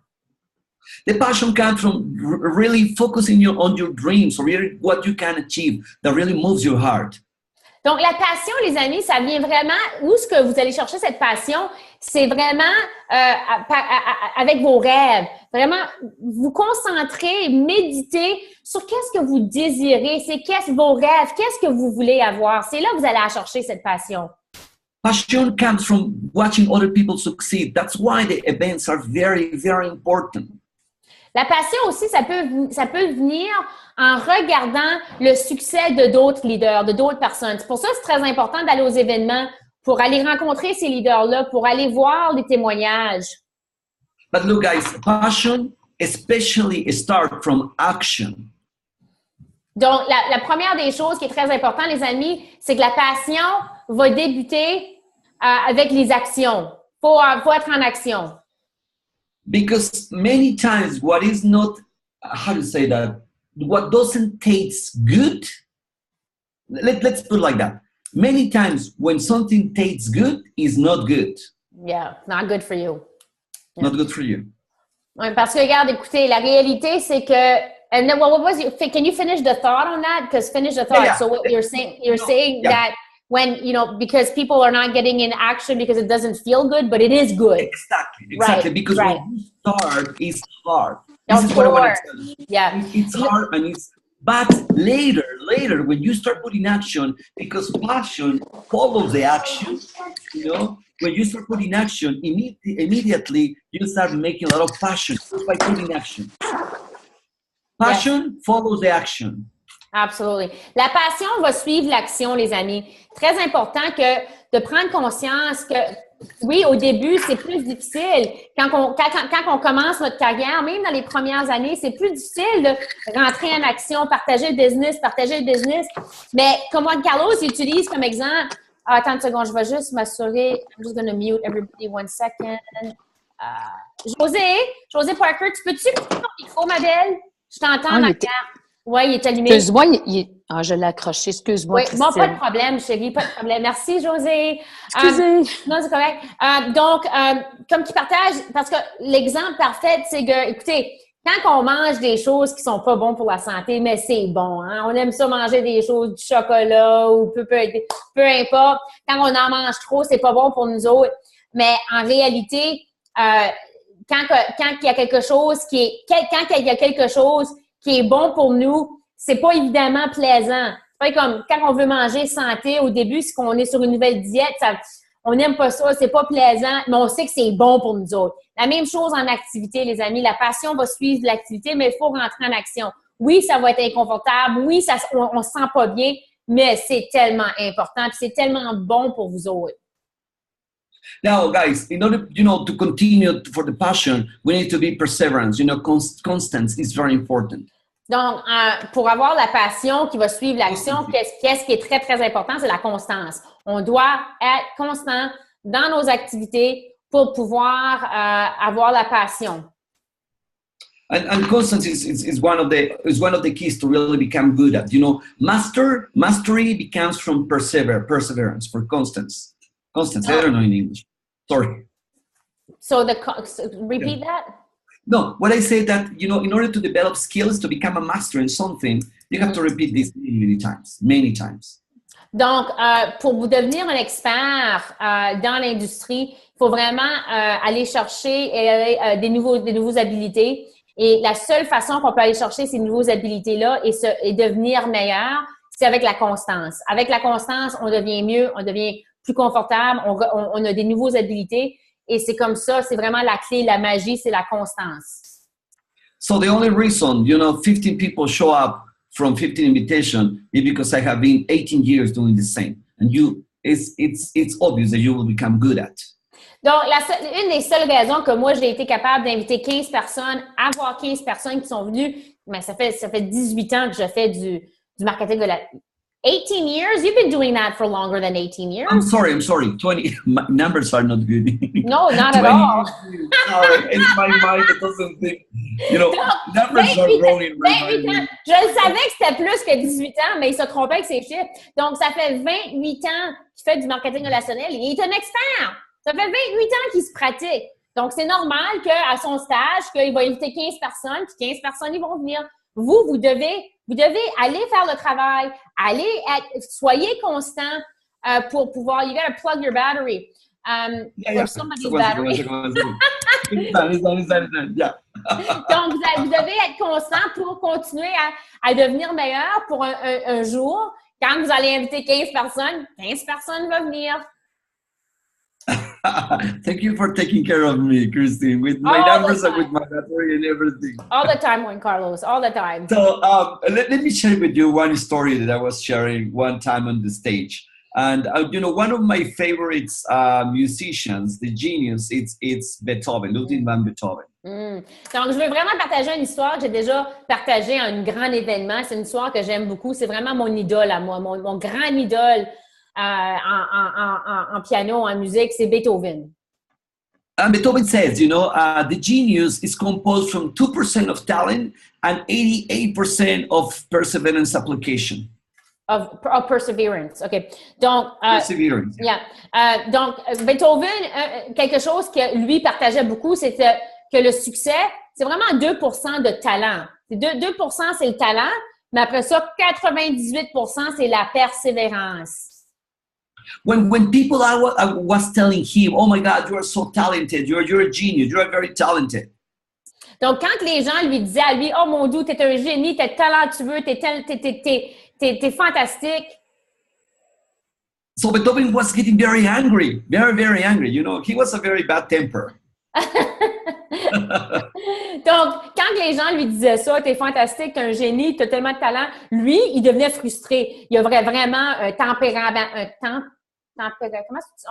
The passion comes from really focusing on your dreams or really what you can achieve that really moves your heart. Donc, la passion, les amis, ça vient vraiment, où est-ce que vous allez chercher cette passion? C'est vraiment avec vos rêves. Vraiment, vous concentrer, méditer sur qu'est-ce que vous désirez, c'est vos rêves, qu'est-ce que vous voulez avoir. C'est là que vous allez chercher cette passion. Passion comes from watching other people succeed. That's why the events are very, very important. La passion aussi, ça peut venir en regardant le succès de d'autres leaders, de d'autres personnes. C'est pour ça que c'est très important d'aller aux événements, pour aller rencontrer ces leaders-là, pour aller voir les témoignages. But look, guys, passion especially start from action. Donc, la première des choses qui est très importante, les amis, c'est que la passion va débuter avec les actions. Faut être en action. Because many times what is not, how to say that, what doesn't taste good, let's put it like that. Many times when something tastes good is not good. Yeah, not good for you. Yeah. Not good for you. Ouais, parce que regarde, écoutez, la réalité, c'est que, and then, what was your, can you finish the thought on that? Because finish the thought. Yeah. So what you're saying that when, because people are not getting in action because it doesn't feel good, but it is good. Exactly. Right, Because right. when you start, it's hard. Of This is what I want course. to tell you. Yeah. It's hard and but later, when you start putting action, because passion follows the action, when you start putting action, immediately you start making a lot of passion just by putting action. Passion follows the action. Absolument. La passion va suivre l'action, les amis. Très important de prendre conscience que, oui, au début, c'est plus difficile. Quand on commence notre carrière, même dans les premières années, c'est plus difficile de rentrer en action, partager le business. Mais comme Juan Carlos utilise comme exemple, attends une seconde, je vais juste m'assurer. I'm just going to mute everybody 1 second. José Parker, tu peux-tu couper ton micro, ma belle? Je t'entends en arrière. Oui, il est allumé. Excuse-moi, je l'ai accroché. Excuse-moi, oui, bon, pas de problème, chérie, pas de problème. Merci, José. Excusez. Non, c'est correct. Donc, comme tu partages, parce que l'exemple parfait, c'est que, écoutez, quand on mange des choses qui sont pas bonnes pour la santé, mais c'est bon, hein? On aime ça manger des choses, du chocolat ou peu importe. Quand on en mange trop, c'est pas bon pour nous autres. Mais en réalité, quand il y a quelque chose qui est bon pour nous, c'est pas évidemment plaisant. C'est pas comme quand on veut manger santé au début, c'est qu'on est sur une nouvelle diète, on n'aime pas ça, c'est pas plaisant, mais on sait que c'est bon pour nous autres. La même chose en activité, les amis. La passion va suivre l'activité, mais il faut rentrer en action. Oui, ça va être inconfortable. Oui, on se sent pas bien, mais c'est tellement important et c'est tellement bon pour vous autres. Now, guys, in order, to continue for the passion, we need to be perseverance. Constance is very important. Donc, pour avoir la passion qui va suivre l'action, qu'est-ce qui est très, très important, c'est la constance. On doit être constant dans nos activités pour pouvoir avoir la passion. And constance is one of the keys to really become good at. Mastery becomes from perseverance for constance. Constance, I don't know in English. Sorry. So repeat that? No, what I say that, in order to develop skills, to become a master in something, you have to repeat this many times. Donc, pour vous devenir un expert dans l'industrie, il faut vraiment aller chercher des nouveaux habilités. Et la seule façon qu'on peut aller chercher ces nouveaux habilités-là et devenir meilleur, c'est avec la constance. Avec la constance, on devient mieux, on devient plus confortable, on a des nouvelles habilités et c'est comme ça, c'est vraiment la clé, la magie, c'est la constance. So the only reason, 15 people show up from 15 invitations is because I have been 18 years doing the same. And it's obvious that you will become good at. Donc, une des seules raisons que moi, j'ai été capable d'inviter 15 personnes, avoir 15 personnes qui sont venues, mais ça fait 18 ans que je fais du marketing de la... 18 years? You've been doing that for longer than 18 years. I'm sorry. 20 numbers are not good. No, not at all. Sorry, it's my mind that doesn't think. Numbers are growing in my mind. Je le savais que c'était plus que 18 ans, mais il se trompait avec ses chiffres. Donc, ça fait 28 ans qu'il fait du marketing relationnel. Il est un expert. Ça fait 28 ans qu'il se pratique. Donc, c'est normal qu'à son stage, qu'il va inviter 15 personnes, puis 15 personnes, ils vont venir. Vous devez aller faire le travail, soyez constant pour pouvoir, you gotta plug your battery. Or somebody's battery. Yeah. Donc, vous devez être constant pour continuer à devenir meilleur pour un jour. Quand vous allez inviter 15 personnes vont venir. Thank you for taking care of me, Christine, with my numbers and with my battery and everything. All the time, Juan Carlos, all the time. So let me share with you one story that I was sharing one time on the stage. And one of my favorite musicians, the genius, it's Beethoven, Ludwig van Beethoven. Donc, je veux vraiment partager une histoire que j'ai déjà partagée à un grand événement. C'est une histoire que j'aime beaucoup. C'est vraiment mon idole à moi, mon grand idole en piano, en musique, c'est Beethoven. And Beethoven says, the genius is composed from 2% of talent and 88% of perseverance application. Of perseverance, OK. Donc, perseverance. Yeah. Donc, Beethoven, quelque chose que lui partageait beaucoup, c'était que le succès, c'est vraiment 2% de talent. 2% c'est le talent, mais après ça, 98% c'est la persévérance. When people I was telling him, oh my God, you are so talented, you're a genius, you are very talented. Donc, quand les gens lui disaient à lui, oh mon Dieu, t'es un génie, t'es talentueux, t'es fantastique. So Beethoven was getting very angry, very, very angry. He was a very bad temper. Donc, quand les gens lui disaient ça, t'es fantastique, t'es un génie, t'as tellement de talent, lui, il devenait frustré. Il y avait vraiment un tempérament,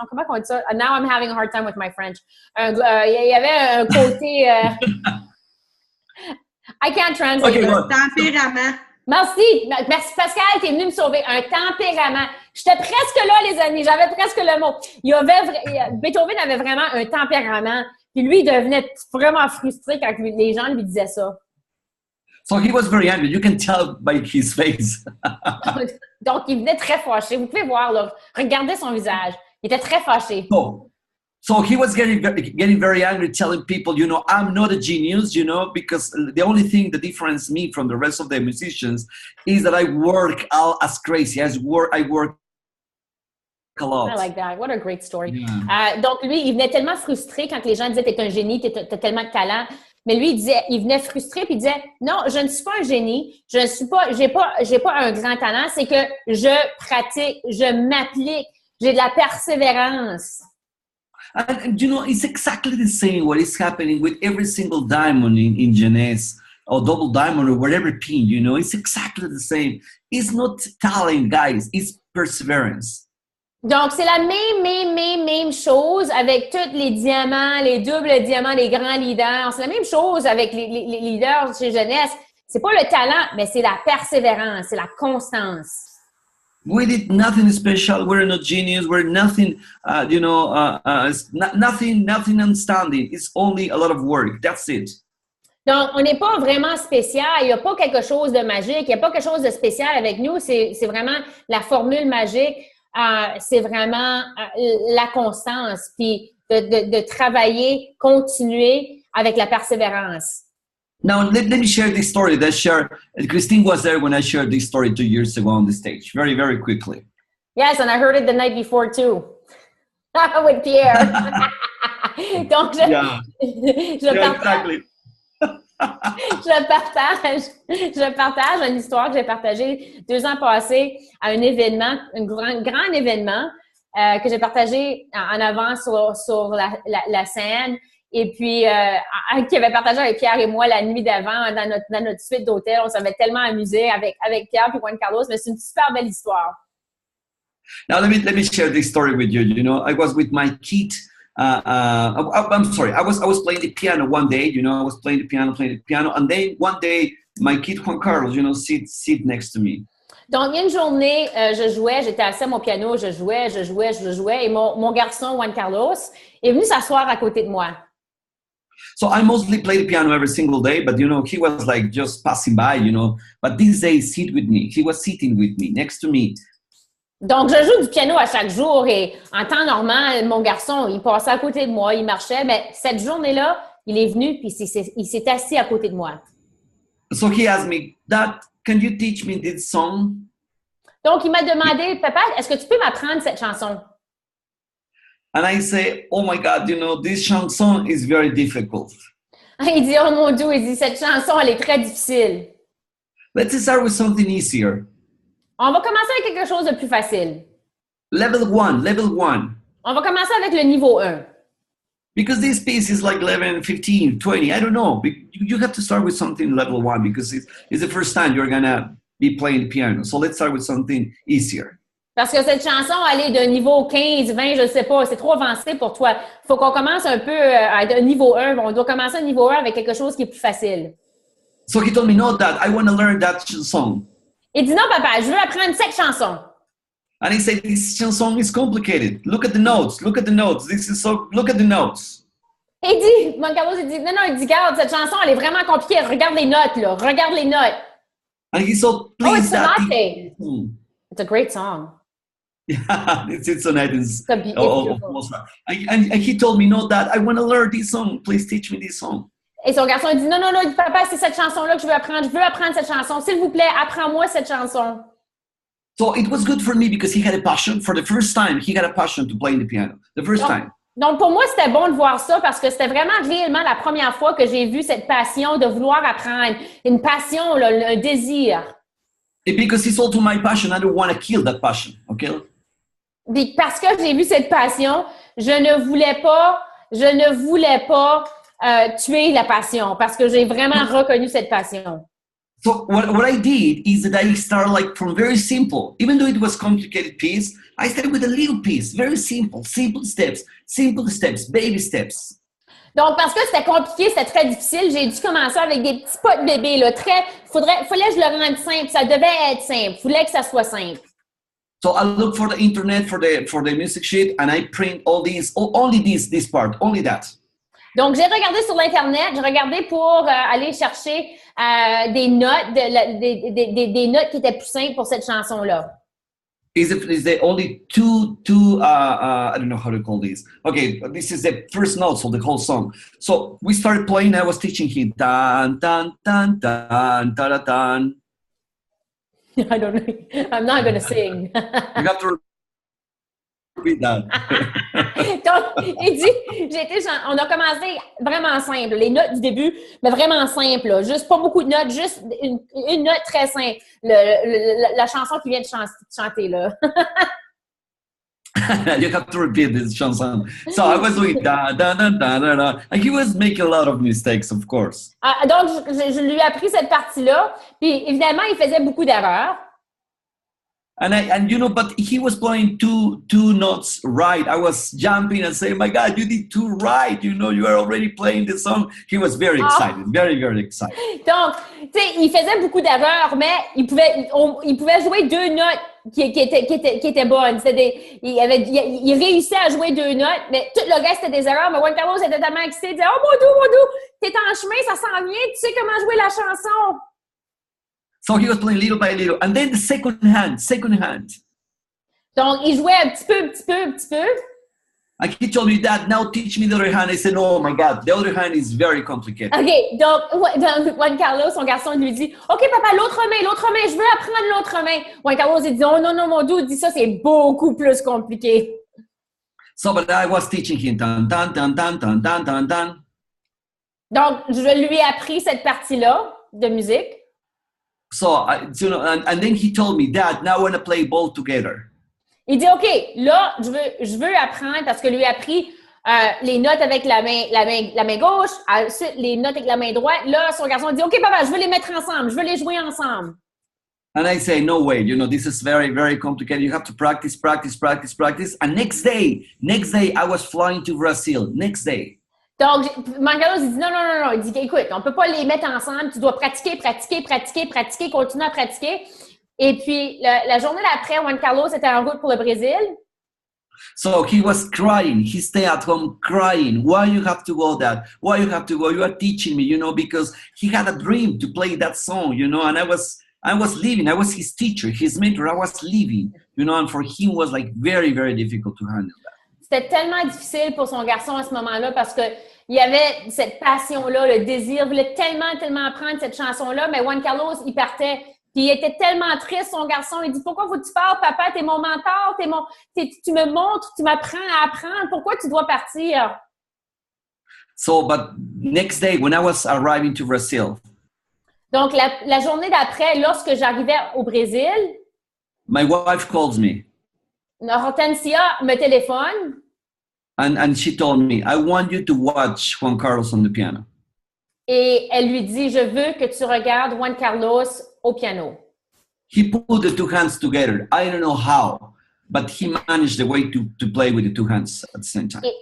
comment on dit ça? Now I'm having a hard time with my French. Il y avait un côté... I can't translate. Okay, tempérament. Merci Pascal, t'es venu me sauver. Un tempérament. J'étais presque là, les amis. J'avais presque le mot. Beethoven avait vraiment un tempérament. Puis lui, il devenait vraiment frustré quand les gens lui disaient ça. So he was very angry. You can tell by his face. Donc, il venait très fâché. Vous pouvez voir, là. Regardez son visage. Il était très fâché. So he was getting very angry, telling people, I'm not a genius, because the only thing that differentiates me from the rest of the musicians is that I work out as crazy. I work a lot. I like that. What a great story. Yeah. Donc, lui, il venait tellement frustré quand les gens disaient « T'es un génie, t'as tellement de talent ». Mais lui, il venait frustré puis il disait « Non, je ne suis pas un génie, j'ai pas un grand talent, c'est que je pratique, je m'applique, j'ai de la persévérance. » And it's exactly the same what is happening with every single diamond in Jeunesse or double diamond or whatever pin, it's exactly the same. It's not talent, guys, it's perseverance. Donc, c'est la même chose avec tous les diamants, les doubles diamants des grands leaders. C'est la même chose avec les leaders chez Jeunesse. C'est pas le talent, mais c'est la persévérance, c'est la constance. We did nothing special. We're not genius. We're nothing, nothing outstanding. It's only a lot of work. That's it. Donc, on n'est pas vraiment spécial. Il n'y a pas quelque chose de magique. Il n'y a pas quelque chose de spécial avec nous. C'est vraiment la formule magique. C'est vraiment la constance. Puis de travailler, continuer avec la persévérance. Now, let me share this story Christine was there when I shared this story 2 years ago on the stage, very, very quickly. Yes, and I heard it the night before too, with Pierre. Donc, exactly. je partage une histoire que j'ai partagée 2 ans passés à un événement, un grand événement que j'ai partagé en avant sur la scène. Et puis, qui avait partagé avec Pierre et moi la nuit d'avant dans notre suite d'hôtel. On s'avait tellement amusé avec Pierre et Juan Carlos, mais c'est une super belle histoire. Now, let me share this story with you. I was with my kid. I'm sorry. I was playing the piano one day. I was playing the piano, and then one day my kid Juan Carlos, sit next to me. Donc, une journée, j'étais assis à mon piano, je jouais, et mon garçon Juan Carlos est venu s'asseoir à côté de moi. So I mostly play the piano every single day, but he was like just passing by, But this day, he was sitting with me, next to me. Donc, je joue du piano à chaque jour et en temps normal, mon garçon, il passait à côté de moi, il marchait, mais cette journée-là, il est venu puis il s'est assis à côté de moi. So he asked me, Dad, can you teach me this song? Donc, il m'a demandé, Papa, est-ce que tu peux m'apprendre cette chanson? And I say, oh my God, this chanson is very difficult. Il dit, oh mon Dieu, il dit, cette chanson, elle est très difficile. Let's start with something easier. On va commencer avec quelque chose de plus facile. Level 1. On va commencer avec le niveau 1. Because this piece is like 11, 15, 20, I don't know. You have to start with something level 1 because it's the first time you're going to be playing the piano. So let's start with something easier. Parce que cette chanson, elle est de niveau 15, 20, je ne sais pas. C'est trop avancé pour toi. Il faut qu'on commence un peu à niveau 1. On doit commencer à niveau 1 avec quelque chose qui est plus facile. So he told me, no, Dad, I want to learn that song. Il dit, non, papa, je veux apprendre cette chanson. And he said, this song is complicated. Look at the notes. Look at the notes. Look at the notes. Il dit, Juan Carlos, il dit, non, il dit, regarde, cette chanson, elle est vraiment compliquée. Regarde les notes, là. Regarde les notes. And he said, please, Oh, it's Dad. Sonate. It's a great song. Yeah, it's Sonate. It's beautiful. And he told me, no, Dad, I want to learn this song. Please teach me this song. Et son garçon, il dit, non, papa, c'est cette chanson-là que je veux apprendre. Je veux apprendre cette chanson. S'il vous plaît, apprends-moi cette chanson. So it was good for me because he had a passion. For the first time, he had a passion to play the piano. The first time. Donc, pour moi, c'était bon de voir ça parce que c'était vraiment réellement la première fois que j'ai vu cette passion de vouloir apprendre. Une passion, là, un désir. And because it's also my passion, I don't want to kill that passion, okay? Puis parce que j'ai vu cette passion, je ne voulais pas tuer la passion parce que j'ai vraiment reconnu cette passion. So what I did is that I started like from very simple. Even though it was complicated piece, I started with a little piece, very simple steps, baby steps. Donc, parce que c'était compliqué, c'était très difficile, j'ai dû commencer avec des petits pas de bébé, là, fallait que je le rende simple, ça devait être simple, fallait que ça soit simple. So I look for the internet for the music sheet and I print only this part, only that. Donc, j'ai regardé sur l'Internet, j'ai regardé pour aller chercher des notes, des notes qui étaient plus simples pour cette chanson-là. Is the only two I don't know how to call this. Okay, this is the first notes of the whole song. So we started playing, I was teaching him tan tan tan tan tan tan. I don't know. I'm not going to sing. You have to repeat that. Donc, il dit, on a commencé vraiment simple, les notes du début, mais vraiment simple, là, juste pas beaucoup de notes, juste une note très simple, la chanson qu'il vient de chanter, là. You have to repeat this chanson. So I was doing da da da da da da, and he was making a lot of mistakes, of course. Donc, je lui ai appris cette partie-là, puis évidemment, il faisait beaucoup d'erreurs. And you know, but he was playing two notes right. I was jumping and saying, "My God, you did two right! You know, you are already playing the song." He was very excited, very very excited. Donc, tu sais, il faisait beaucoup d'erreurs, mais il pouvait jouer deux notes qui étaient bonnes. Il réussissait à jouer deux notes, mais tout le reste c'était des erreurs. Mais Juan Carlos était tellement excité, il disait, "Oh mon Dieu, t'es en chemin, ça s'en vient, tu sais comment jouer la chanson." So he was playing little by little. And then the second hand. Donc, il jouait un petit peu. And he told me, Dad, now teach me the other hand. I said, oh my God, the other hand is very complicated. OK, donc Juan Carlos, son garçon, lui dit, OK, papa, l'autre main, je veux apprendre l'autre main. Juan Carlos, il dit, oh non, mon Dieu, il dit ça, c'est beaucoup plus compliqué. So, but I was teaching him, tan, tan, tan, tan, tan, tan, tan, tan. Donc, je lui ai appris cette partie-là de musique. So, you know, and then he told me, Dad, now I want to play both together. Il dit, OK, là, je veux apprendre parce que lui a appris les notes avec la main gauche, ensuite les notes avec la main droite. Là, son garçon dit, OK, papa, je veux les mettre ensemble, je veux les jouer ensemble. And I say, no way, you know, this is very, very complicated. You have to practice. And next day, I was flying to Brazil, next day. Donc, Juan Carlos, il dit non. Il dit, écoute, on ne peut pas les mettre ensemble. Tu dois pratiquer, continuer à pratiquer. Et puis, la journée d'après, Juan Carlos était en route pour le Brésil. So he was crying. He stayed at home crying. Why you have to go that? Why you have to go? You are teaching me, you know, because he had a dream to play that song, you know, and I was leaving. I was his teacher, his mentor. I was leaving, you know, and for him it was like very, very difficult to handle that. C'était tellement difficile pour son garçon à ce moment-là parce que il y avait cette passion-là, le désir, il voulait tellement apprendre cette chanson-là, mais Juan Carlos, il partait. Puis il était tellement triste, son garçon. Il dit, pourquoi faut que tu parles, papa? T'es mon mentor, tu me montres, tu m'apprends à apprendre. Pourquoi tu dois partir? So, but next day, when I was arriving to Brazil. Donc, la journée d'après, lorsque j'arrivais au Brésil. My wife calls me. Hortensia me téléphone. And she told me, I want you to watch Juan Carlos on the piano. Et elle lui dit, je veux que tu regardes Juan Carlos au piano. He put the two hands together. I don't know how, but he managed the way to play with the two hands at the same time. Et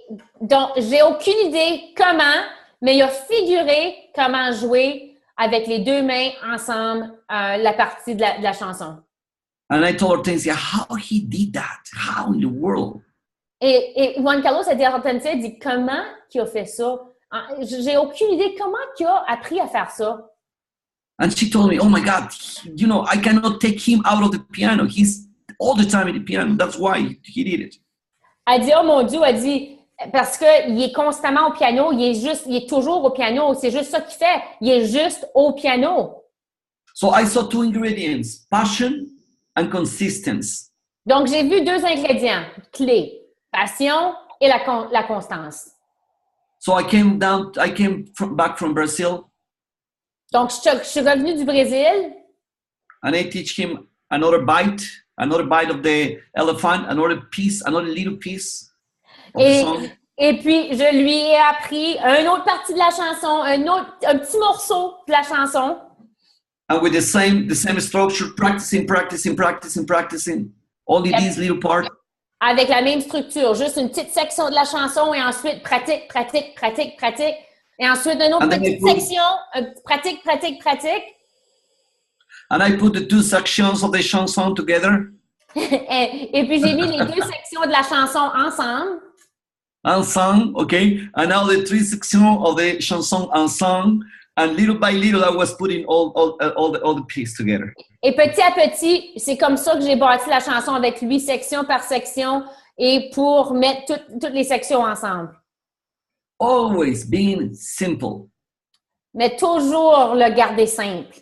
donc, j'ai aucune idée comment, mais il a figuré comment jouer avec les deux mains ensemble la partie de la chanson. And I told Hortensia, how he did that? How in the world? Et Juan Carlos a dit à Hortensia, il dit, comment qu'il a fait ça? J'ai aucune idée comment qu'il a appris à faire ça. And she told me, oh my God, you know, I cannot take him out of the piano. He's all the time at the piano. That's why he did it. Elle dit, oh mon Dieu, elle dit, parce qu'il est constamment au piano, il est toujours au piano, c'est juste ça qu'il fait. Il est juste au piano. So I saw two ingredients, passion and consistency. Donc, j'ai vu deux ingrédients clés, passion et la constance. So I came back from Brazil. Donc, je suis revenue du Brésil. And I teach him another bite of the elephant, another little piece of the song. Et puis, je lui ai appris une autre partie de la chanson, un petit morceau de la chanson. And with the same structure, practicing. Only these little parts. Avec la même structure, juste une petite section de la chanson et ensuite pratique. Et ensuite une autre petite section, pratique. And I put the two sections of the chanson together. Et puis j'ai mis les deux sections de la chanson ensemble. Okay. And now the three sections of the chanson ensemble. And little by little, I was putting all the pieces together. Et petit à petit, c'est comme ça que j'ai bâti la chanson avec lui, section par section, et pour mettre toutes les sections ensemble. Always being simple. Mais toujours le garder simple.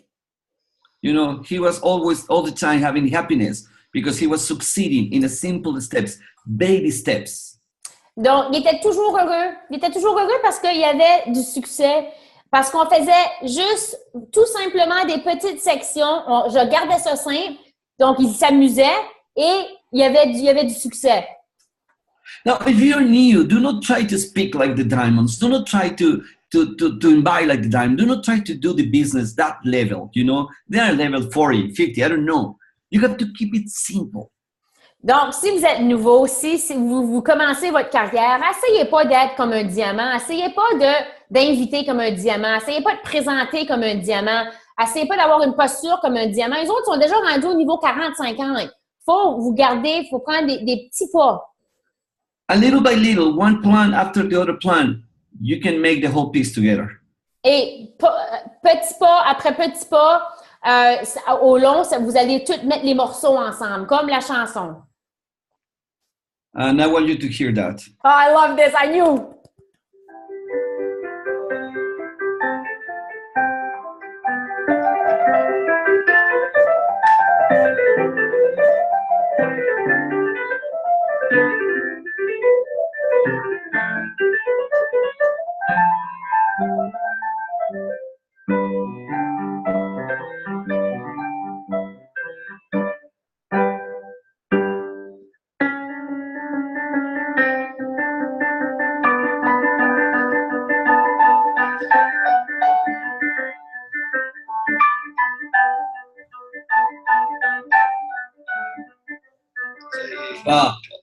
You know, he was always, all the time having happiness because he was succeeding in the simple steps, baby steps. Donc, il était toujours heureux. Il était toujours heureux parce qu'il y avait du succès. Parce qu'on faisait juste, tout simplement, des petites sections. Je gardais ça simple. Donc, il s'amusait et il y avait du succès. Now, if you're new, do not try to speak like the diamonds. Do not try to invite like the diamond. Do not try to do the business that level, you know. They are level 40, 50, I don't know. You have to keep it simple. Donc, si vous êtes nouveau, si vous commencez votre carrière, essayez pas d'être comme un diamant. Essayez pas d'inviter comme un diamant. Essayez pas de présenter comme un diamant. Essayez pas d'avoir une posture comme un diamant. Les autres sont déjà rendus au niveau 40-50. Faut vous garder, faut prendre des petits pas. And little by little, one plan after the other plan, you can make the whole piece together. Et petit pas après petit pas, au long, vous allez tous mettre les morceaux ensemble, comme la chanson. And I want you to hear that. Oh, I love this. I knew.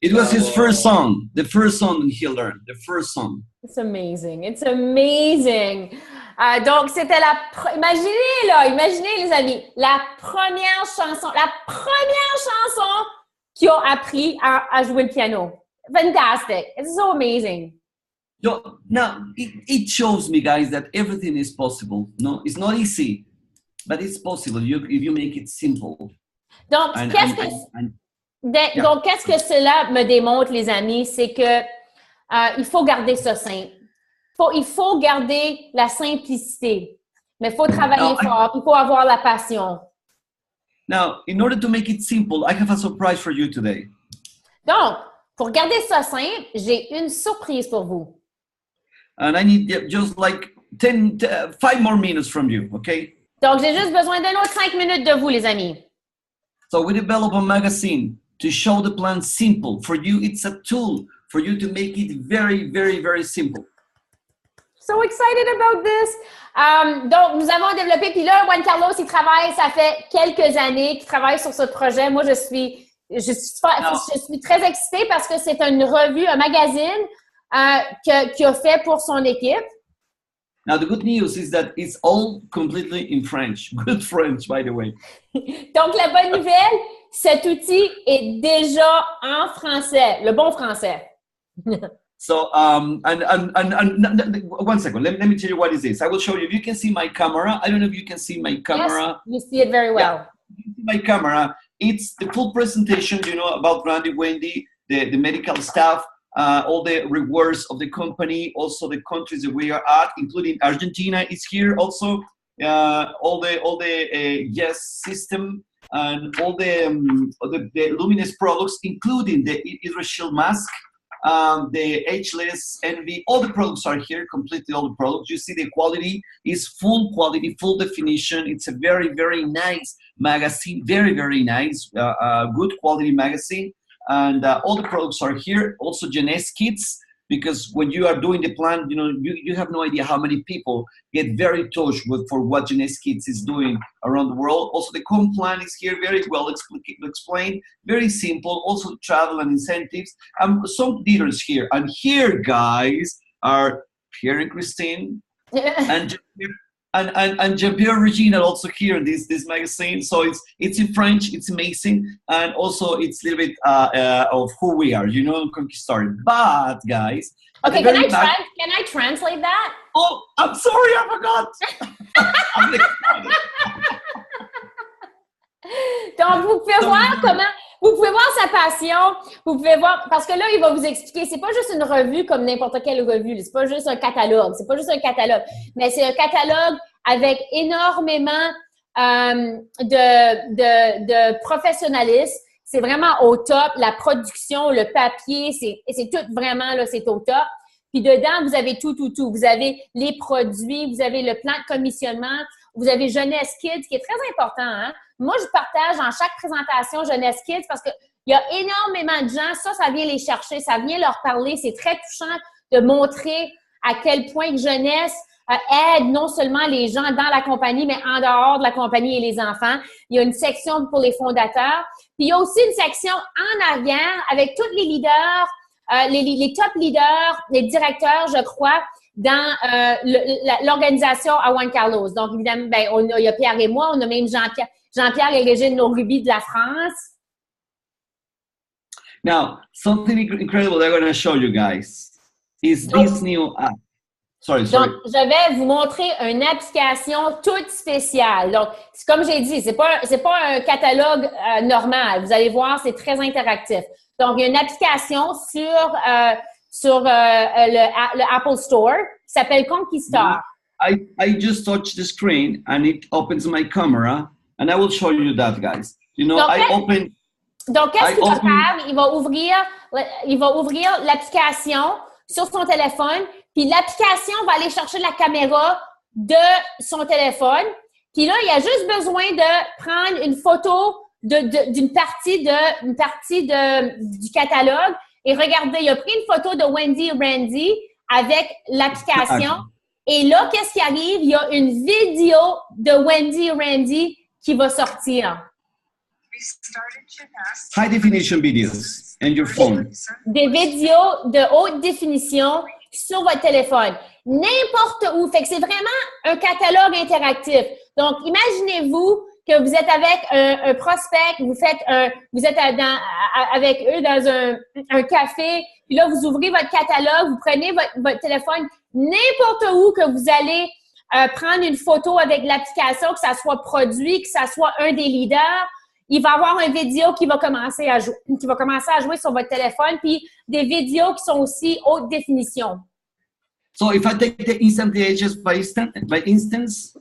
It was his first song, the first song he learned, the first song. It's amazing. It's amazing. Donc, c'était imaginez les amis, la première chanson qu'il a appris à jouer le piano. Fantastic. It's so amazing. Now, it shows me, guys, that everything is possible. No, it's not easy, but it's possible if you make it simple. Donc, donc, qu'est-ce que cela me démontre, les amis? C'est que il faut garder ça simple. Il faut garder la simplicité. Mais il faut travailler fort. Il faut avoir la passion. Now, in order to make it simple, I have a surprise for you today. Donc, pour garder ça simple, j'ai une surprise pour vous. And I need just like 5 more minutes from you, okay? Donc, j'ai juste besoin d'un autre 5 minutes de vous, les amis. So we develop a magazine to show the plan simple. For you, it's a tool for you to make it very, very, very simple. So excited about this. Donc, nous avons développé, puis là, Juan Carlos, il travaille, ça fait quelques années qu'il travaille sur ce projet. Moi, je suis très excitée parce que c'est une revue, un magazine qu'il a fait pour son équipe. Now, the good news is that it's all completely in French. Good French, by the way. Donc, la bonne nouvelle, cet outil est déjà en français, le bon français. So, and one second, let me tell you what is this. I will show you. If you can see my camera, I don't know if you can see my camera. Yes, you see it very well. Yeah, my camera, it's the full presentation, you know, about Randy, Wendy, the medical staff, all the rewards of the company, also the countries that we are at, including Argentina is here also, all the Yes system, and all the Luminous products, including the HydroShield mask. The Ageless, Envy, all the products are here, completely all the products. You see the quality is full quality, full definition. It's a very, very nice magazine, very, very nice, good quality magazine. And all the products are here. Also Jeunesse kits, because when you are doing the plan, you know, you have no idea how many people get very touched for what Jeunesse Kids is doing around the world. Also, the plan is here, very well explained, very simple. Also, travel and incentives. Some leaders here. And here, guys, are Pierre and Christine and Jean-Pierre Regina also here in this magazine. So it's in French, it's amazing, and also it's a little bit of who we are, you know, Conquistador. But guys, okay, can I translate that? Oh, I'm sorry, I forgot. Donc vous pouvez voir sa passion, vous pouvez voir, parce que là, il va vous expliquer, c'est pas juste une revue comme n'importe quelle revue, c'est pas juste un catalogue, mais c'est un catalogue avec énormément de professionnalisme. C'est vraiment au top, la production, le papier, c'est tout vraiment, là, c'est au top. Puis dedans, vous avez tout. Vous avez les produits, vous avez le plan de commissionnement, vous avez Jeunesse Kids, qui est très important, hein? Moi, je partage dans chaque présentation Jeunesse Kids parce qu'il y a énormément de gens, ça vient les chercher, ça vient leur parler. C'est très touchant de montrer à quel point que Jeunesse aide non seulement les gens dans la compagnie, mais en dehors de la compagnie et les enfants. Il y a une section pour les fondateurs. Puis il y a aussi une section en arrière avec tous les leaders, les top leaders, les directeurs, je crois, dans l'organisation à Juan Carlos. Donc, évidemment, il y a Pierre et moi, on a même Jean-Pierre et Régine Noruby de la France. Now, something incredible that I'm going to show you guys is this new app. Sorry. Donc, je vais vous montrer une application toute spéciale. Donc, comme j'ai dit, c'est pas un catalogue normal. Vous allez voir, c'est très interactif. Donc, il y a une application sur le Apple Store qui s'appelle Conquistador. I just touched the screen and it opens my camera and I will show you that, guys. You know, Donc, qu'est-ce qu'il va faire? Il va ouvrir l'application sur son téléphone, puis l'application va aller chercher la caméra de son téléphone. Puis là, il a juste besoin de prendre une photo d'une partie du catalogue. Et regardez, il a pris une photo de Wendy et Randy avec l'application. Et là, qu'est-ce qui arrive? Il y a une vidéo de Wendy et Randy qui va sortir. High definition videos and your phone. Des vidéos de haute définition sur votre téléphone. N'importe où. Fait que c'est vraiment un catalogue interactif. Donc, imaginez-vous que vous êtes avec un prospect, vous êtes avec eux dans un café, puis là, vous ouvrez votre catalogue, vous prenez votre téléphone, n'importe où que vous allez prendre une photo avec l'application, que ça soit produit, que ça soit un des leaders, il va y avoir une vidéo qui va commencer à jouer sur votre téléphone, puis des vidéos qui sont aussi haute définition. So if I take the instantly ageless by instance.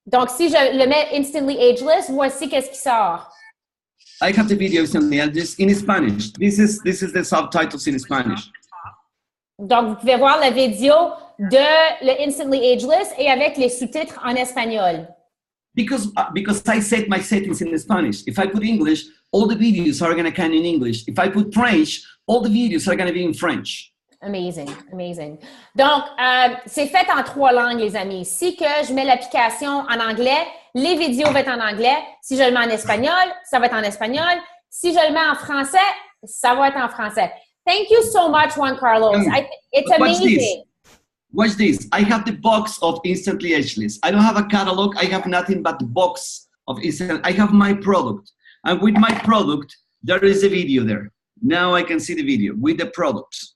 Donc, si je le mets instantly ageless, voici qu'est-ce qui sort. I have the video instantly ageless in Spanish. This is the subtitles in Spanish. Donc, vous pouvez voir la vidéo de le instantly ageless et avec les sous-titres en espagnol. Because I set my settings in Spanish. If I put English, all the videos are going to come in English. If I put French, all the videos are going to be in French. Amazing, amazing. Donc, c'est fait en 3 langues, les amis. Si que je mets l'application en anglais, les vidéos vont être en anglais. Si je le mets en espagnol, ça va être en espagnol. Si je le mets en français, ça va être en français. Thank you so much, Juan Carlos. It's amazing. Watch this. I have the box of Instantly Ageless. I don't have a catalog. I have nothing but the box of Instant. I have my product. And with my product, there is a video there. Now I can see the video with the product.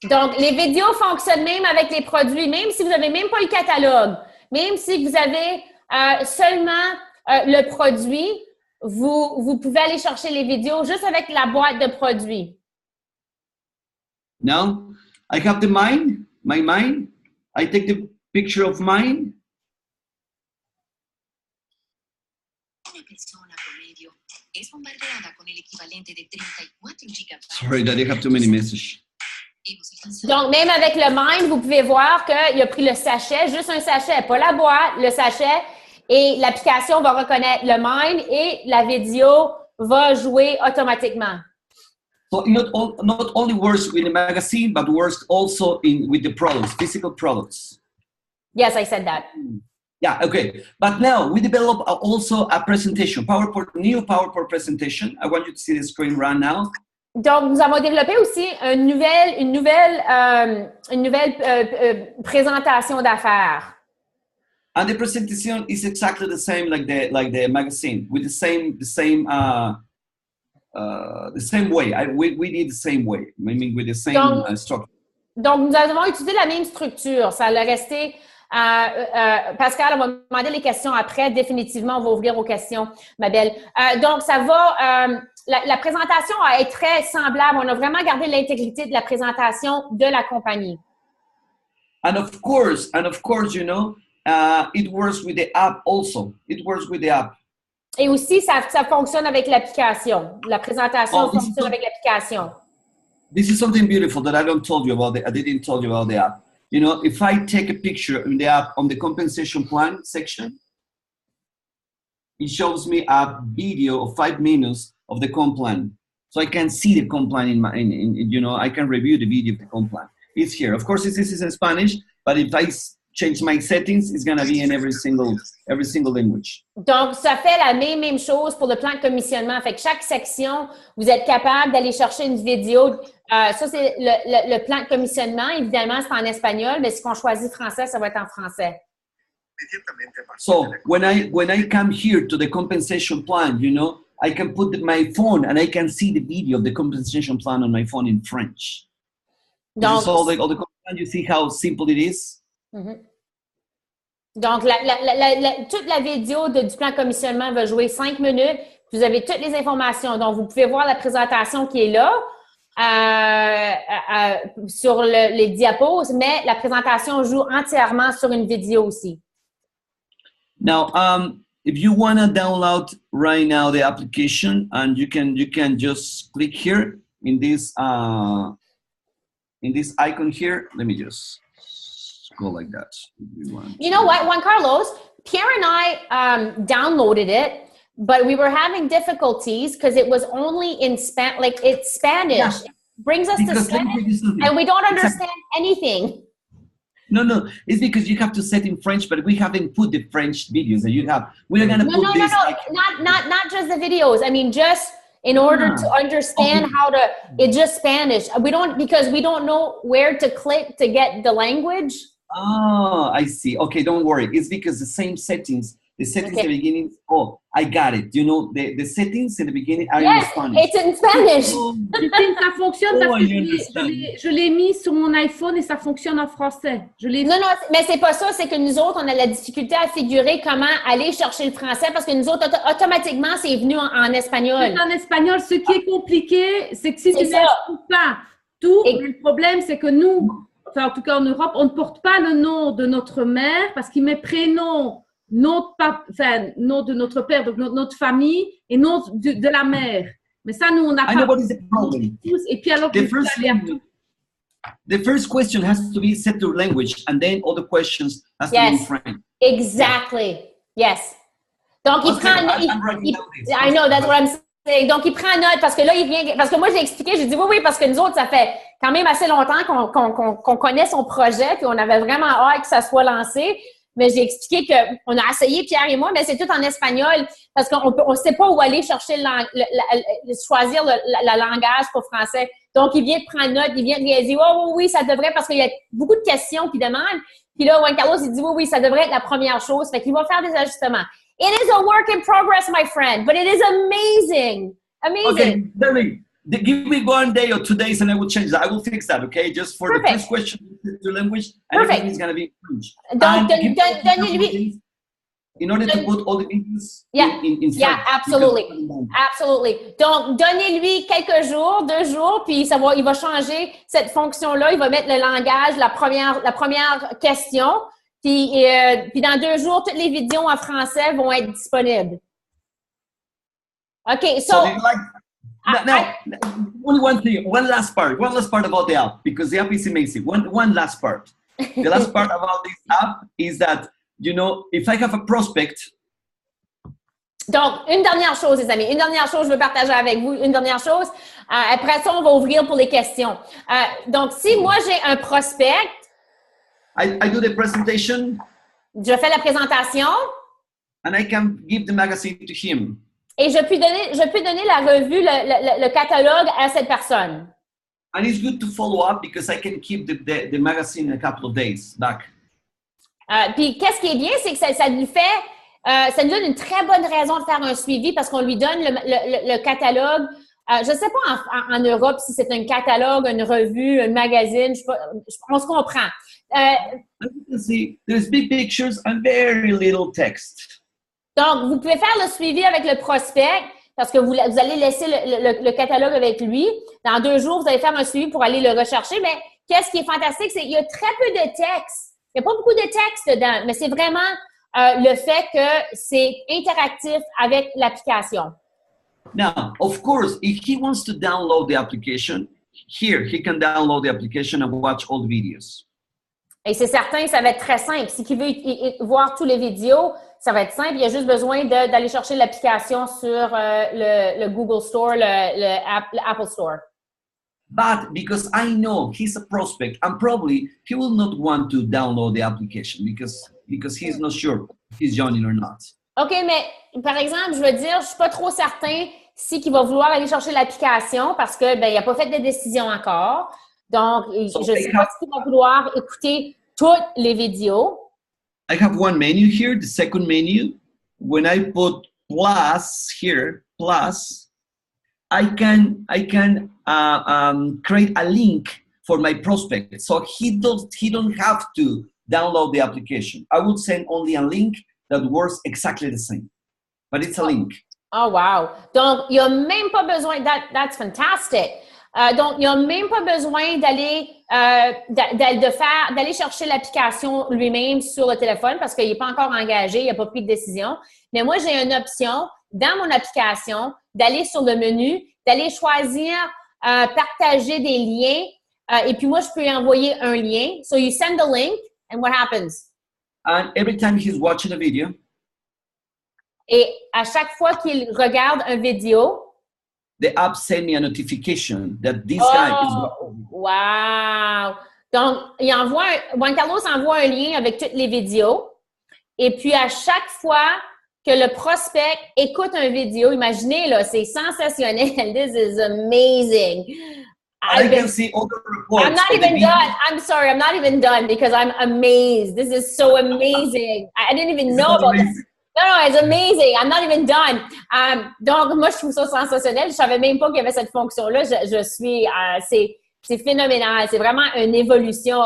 Donc, les vidéos fonctionnent même avec les produits, même si vous n'avez même pas le catalogue, même si vous avez seulement le produit, vous pouvez aller chercher les vidéos juste avec la boîte de produits. Now, I have my mind. I take the picture of mine. Sorry, Daddy, I have too many messages. Donc, même avec le Mind, vous pouvez voir qu'il a pris le sachet, juste un sachet, pas la boîte, le sachet, et l'application va reconnaître le Mind et la vidéo va jouer automatiquement. So it not only works with the magazine, but works also with the products, physical products. Yes, I said that. Yeah, okay. But now we develop also a presentation, new PowerPoint presentation. I want you to see the screen right now. Donc, nous avons développé aussi une nouvelle présentation d'affaires. And the presentation is exactly the same like the magazine, with the same way. We did the same way. I mean, with the same structure. Donc, nous avons utilisé la même structure. Ça allait rester. Pascal, on va demander les questions après. Définitivement, on va ouvrir aux questions, ma belle. Donc, ça va. La présentation a été très semblable. On a vraiment gardé l'intégrité de la présentation de la compagnie. And of course, you know, it works with the app also. It works with the app. Et aussi, ça fonctionne avec l'application. La présentation fonctionne avec l'application. This is something beautiful that I didn't tell you about the app. You know, if I take a picture in the app on the compensation plan section, it shows me a video of 5 minutes of the comp plan. So I can see the comp plan you know, I can review the video of the comp plan. It's here. Of course, this is in Spanish, but if I change my settings, it's going to be in every single language. Donc, ça fait la même chose pour le plan de commissionnement. Fait que chaque section, vous êtes capable d'aller chercher une vidéo. Ça, c'est le plan de commissionnement. Évidemment, c'est en espagnol, mais si on choisit français, ça va être en français. So, when I come here to the compensation plan, you know, I can put my phone and I can see the video of the compensation plan on my phone in French. Donc, all the compensation, you see how simple it is? Mm-hmm. Donc, toute la vidéo du plan de commissionnement va jouer 5 minutes. Vous avez toutes les informations. Donc, vous pouvez voir la présentation qui est là sur les diapos, mais la présentation joue entièrement sur une vidéo aussi. Now, if you want to download right now the application, and you can just click here in this icon here. Let me just go like that. You know what, Juan Carlos? Pierre and I downloaded it, but we were having difficulties because it was only in it's Spanish. Yeah. It brings us to Spanish, and we don't understand anything. No. It's because you have to set in French, but we haven't put the French videos that you have. We are going to put this. Not just the videos. I mean, just in order to understand how to. It's just Spanish. Because we don't know where to click to get the language. Oh, I see. Okay, don't worry. It's because the same settings. The settings at the beginning. Oh, I got it. You know, the settings in the beginning are in Spanish. It's in Spanish. Ça fonctionne parce que je l'ai mis sur mon iPhone et ça fonctionne en français. Non, mais c'est pas ça. C'est que nous autres, on a la difficulté à figurer comment aller chercher le français parce que nous autres, automatiquement, c'est venu en espagnol. C'est en espagnol. Ce qui est compliqué, c'est que si tu n'expliques pas tout, le problème, c'est que nous, enfin, en tout cas en Europe, on ne porte pas le nom de notre mère parce qu'il met prénom. Nom de notre père, donc notre famille, et nom de la mère. Mais ça, nous, on n'a pas... Et puis alors, the first question has to be set to language, and then all the questions has to be in French. Exactly. Yes. Donc, il prend... I know, that's what I'm Donc, il prend note parce que là, il vient. Parce que moi, j'ai expliqué, j'ai dit oui, parce que nous autres, ça fait quand même assez longtemps qu'on connaît son projet, puis on avait vraiment hâte que ça soit lancé. Mais j'ai expliqué qu'on a essayé, Pierre et moi, mais c'est tout en espagnol parce qu'on ne sait pas où aller chercher choisir le langage pour français. Donc, il vient de prendre note, il vient de réaliser, oui, ça devrait, parce qu'il y a beaucoup de questions qui demandent. Puis là, Juan Carlos, il dit, oui, ça devrait être la première chose. Fait qu'il va faire des ajustements. It is a work in progress, my friend, but it is amazing. Amazing. Okay, Derek, give me 1 day or 2 days and I will change that. I will fix that, okay? Just for the first question, the language, and everything is going to be French. Donc, donnez-lui... In order to put all the videos in French. Yeah, absolutely. Absolutely. Donc, donnez-lui quelques jours, 2 jours, puis il va changer cette fonction-là. Il va mettre le langage, la première question. Puis dans 2 jours, toutes les vidéos en français vont être disponibles. OK, so now, only one thing, one last part about the app, because the app is amazing. One last part. The last part about this app is that, you know, if I have a prospect. Donc, une dernière chose, les amis. Une dernière chose, je veux partager avec vous. Une dernière chose. Après ça, on va ouvrir pour les questions. Donc, si moi, j'ai un prospect. I do the presentation. Je fais la présentation. And I can give the magazine to him. Et je peux donner la revue, le catalogue à cette personne. And it's good to follow up because I can keep the magazine a couple of days back. Puis, qu'est-ce qui est bien, c'est que ça nous donne une très bonne raison de faire un suivi parce qu'on lui donne le catalogue. Je ne sais pas en Europe si c'est un catalogue, une revue, un magazine. On se comprend. As you can see, there's big pictures and very little text. Donc, vous pouvez faire le suivi avec le prospect parce que vous allez laisser le catalogue avec lui. Dans 2 jours, vous allez faire un suivi pour aller le rechercher. Mais qu'est-ce qui est fantastique, c'est qu'il y a très peu de texte. Il n'y a pas beaucoup de texte dedans, mais c'est vraiment le fait que c'est interactif avec l'application. Now, of course, if he wants to download the application, here he can download the application and watch all the videos. Et c'est certain que ça va être très simple. Si il veut voir tous les vidéos, ça va être simple. Il a juste besoin d'aller chercher l'application sur le Google Store, l'Apple Store. But because I know he's a prospect, and probably he will not want to download the application because he's not sure if he's joining or not. OK, mais par exemple, je veux dire, je suis pas trop certain qu'il va vouloir aller chercher l'application parce que il n'a pas fait de décision encore. Donc, je ne sais pas s'il va vouloir écouter toutes les vidéos. I have one menu here, the second menu. When I put plus here, plus, I can create a link for my prospect. So he don't have to download the application. I would send only a link that works exactly the same, but it's a link. Oh, wow. Donc, il n'y a même pas besoin, that's fantastic. Donc, il n'y a même pas besoin d'aller chercher l'application lui-même sur le téléphone parce qu'il n'est pas encore engagé, il n'a pas pris de décision. Mais moi, j'ai une option dans mon application d'aller sur le menu, d'aller choisir partager des liens et puis moi, je peux lui envoyer un lien. So you send the link and what happens? And every time he's watching a video, et à chaque fois qu'il regarde une vidéo, the app send me a notification that this guy is watching. Wow! Donc, Juan Carlos envoie un lien avec toutes les vidéos. Et puis, à chaque fois que le prospect écoute une vidéo, imaginez, là, c'est sensationnel. This is amazing. I can see all the reports. I'm not even done. I'm sorry, I'm not even done because I'm amazed. This is so amazing. I didn't even know about this. No, it's amazing. I'm not even done. Donc, moi, je trouve ça sensationnel. Je savais même pas qu'il y avait cette fonction-là. C'est phénoménal. C'est vraiment une évolution.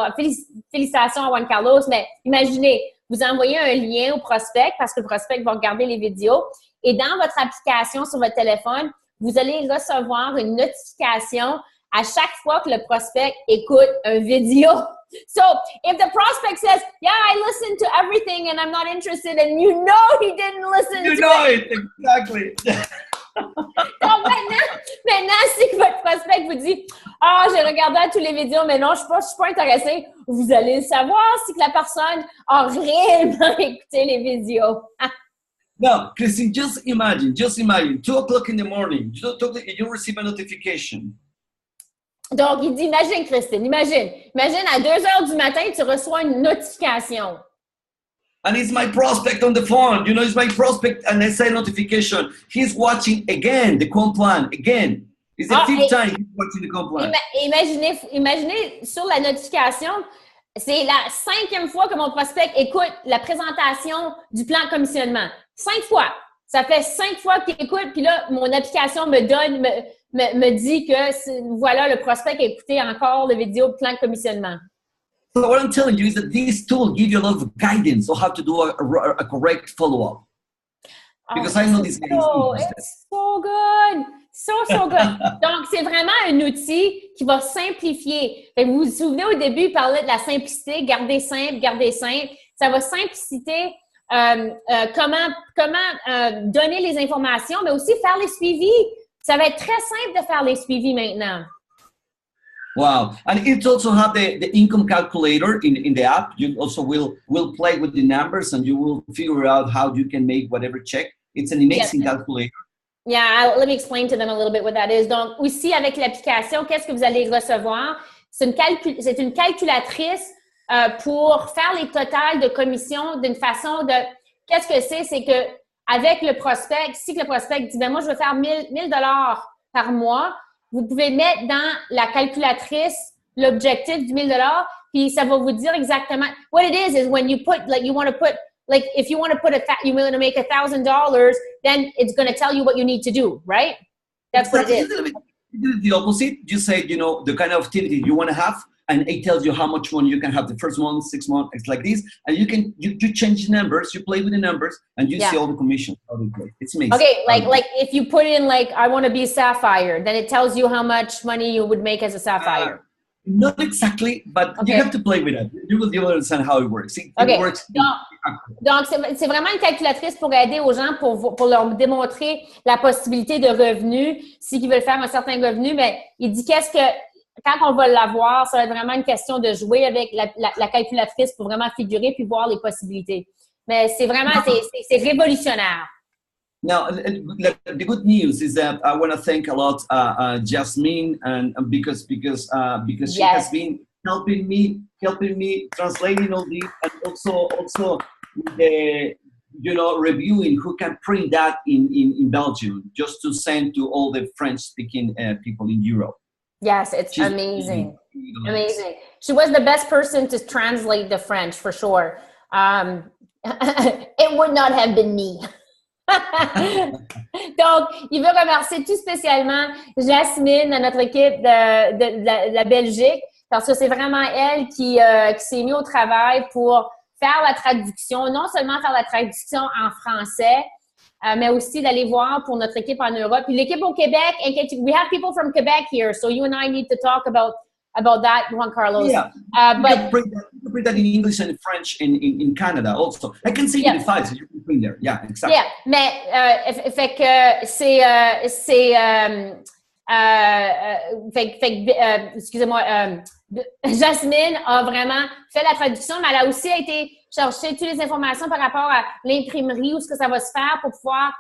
Félicitations à Juan Carlos. Mais imaginez, vous envoyez un lien au prospect parce que le prospect va regarder les vidéos. Et dans votre application sur votre téléphone, vous allez recevoir une notification à chaque fois que le prospect écoute une vidéo. So, if the prospect says, yeah, I listened to everything and I'm not interested, and you know he didn't listen to it. You know it, exactly. Donc, maintenant, si votre prospect vous dit, j'ai regardé tous les vidéos, mais non, je suis pas intéressé, vous allez savoir si que la personne a réellement écouté les vidéos. No, Christine, just imagine, 2 o'clock in the morning, you receive a notification. Donc, il dit, imagine, Christine, imagine à 2 heures du matin, tu reçois une notification. And it's my prospect on the phone, it's my prospect, and I say notification. He's watching again the comp plan, again. It's the fifth time he's watching the comp plan. Imaginez sur la notification, c'est la 5e fois que mon prospect écoute la présentation du plan de commissionnement. 5 fois. Ça fait 5 fois qu'il écoute, puis là, mon application me dit que voilà, le prospect a écouté encore la vidéo de plan de commissionnement. So what I'm telling you is that this tool gives you a lot of guidance on how to do a correct follow-up. Because I know this guy It's so good! So good! Donc, c'est vraiment un outil qui va simplifier. Vous vous souvenez, au début, il parlait de la simplicité, garder simple. Ça va simplifier comment donner les informations, mais aussi faire les suivis. Ça va être très simple de faire les suivis maintenant. Wow. And it also have the income calculator in the app. You also will play with the numbers and you will figure out how you can make whatever check. It's an amazing calculator. Yeah, let me explain to them a little bit what that is. Donc, aussi avec l'application, qu'est-ce que vous allez recevoir? C'est une calculatrice pour faire les totals de commission d'une façon de... Qu'est-ce que c'est? C'est que avec le prospect, si le prospect dit, moi, je veux faire 1000 $, par mois, vous pouvez mettre dans la calculatrice l'objectif du 1000 $, puis ça va vous dire exactement. What it is when you put, you want to put, if you want to put you want to make $1,000, then it's going to tell you what you need to do, right? That's what it is. The opposite. You say, the kind of activity you want to have, and it tells you how much money you can have the first month, 6 months, it's like this, and you change the numbers, you play with the numbers, and you see all the commission. It's amazing. Okay, like if you put in I want to be Sapphire, then it tells you how much money you would make as a Sapphire. Not exactly, but you have to play with it. You will understand how it works. It works. Donc, c'est vraiment une calculatrice pour aider aux gens, pour leur démontrer la possibilité de revenus, s'ils veulent faire un certain revenu, mais il dit quand on va l'avoir, ça va être vraiment une question de jouer avec la calculatrice pour vraiment figurer puis voir les possibilités. Mais c'est vraiment, c'est révolutionnaire. Now, the good news is that I want to thank a lot Jasmine, and because she has been helping me translating all this, and also the reviewing who can print that in Belgium just to send to all the French-speaking people in Europe. Yes, it's amazing. Amazing. She was the best person to translate the French, for sure. It would not have been me. Donc, il veut remercier tout spécialement Jasmine, notre équipe de la Belgique, parce que c'est vraiment elle qui s'est mise au travail pour faire la traduction, non seulement faire la traduction en français, mais aussi d'aller voir pour notre équipe en Europe. Puis l'équipe au Québec, we have people from Quebec here, so you and I need to talk about that, Juan Carlos. Yeah, but you can print that in English and French in Canada also. I can see the files, so you can print there. Yeah, exactly. Yeah, mais fait que excusez-moi, Jasmine a vraiment fait la traduction, mais elle a aussi été chercher toutes les informations par rapport à l'imprimerie, où est-ce que ça va se faire pour pouvoir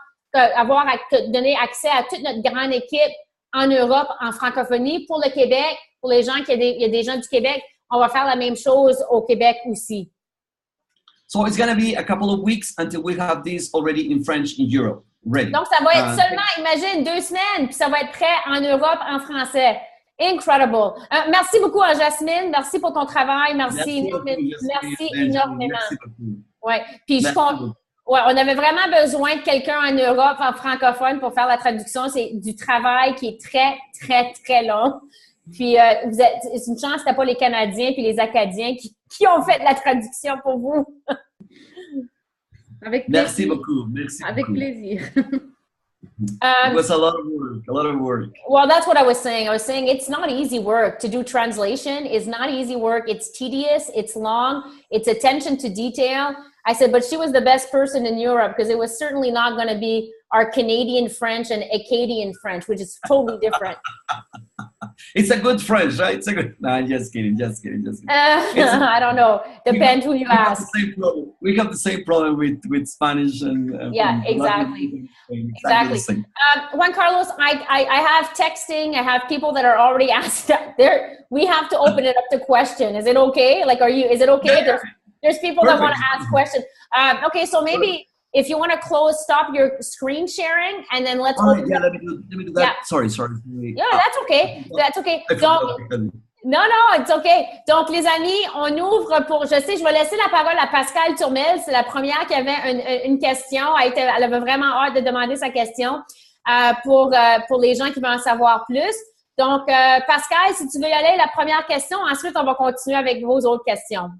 donner accès à toute notre grande équipe en Europe, en francophonie. Pour le Québec, pour les gens, il y a des gens du Québec, on va faire la même chose au Québec aussi. So it's going to be a couple of weeks until we have this already in French in Europe. Ready. Donc, ça va être seulement, imagine, 2 semaines, puis ça va être prêt en Europe, en français. Incredible. Merci beaucoup à Jasmine. Merci pour ton travail. Merci énormément. Ouais. Puis on avait vraiment besoin de quelqu'un en Europe, en francophone, pour faire la traduction. C'est du travail qui est très, très, très long. Puis c'est une chance que c'était pas les Canadiens puis les Acadiens qui ont fait la traduction pour vous. Avec merci beaucoup. Merci avec beaucoup. Plaisir. It was a lot of work. Well, that's what I was saying. I was saying it's not easy work to do translation. It's not easy work. It's tedious. It's long. It's attention to detail. I said, but she was the best person in Europe because it was certainly not going to be our Canadian French and Acadian French, which is totally different. It's a good French, right? It's a good. No, I'm just kidding. Just kidding. I don't know. Depends who you ask. We have the same problem with Spanish and yeah, exactly. Exactly. Juan Carlos, I have texting. I have people that are already asked. We have to open it up to question. Is it okay? Like, is it okay? Yeah. There's people that want to ask questions. Okay, so maybe if you want to stop your screen sharing, and then let's open. Yeah, let me do that. Yeah. Sorry. Yeah, that's okay. That's okay. Non, it's okay. Donc, les amis, on ouvre pour... je vais laisser la parole à Pascal Turmel. C'est la première qui avait une question. Elle avait vraiment hâte de demander sa question pour les gens qui veulent en savoir plus. Donc, Pascal, si tu veux y aller, la première question. Ensuite, on va continuer avec vos autres questions.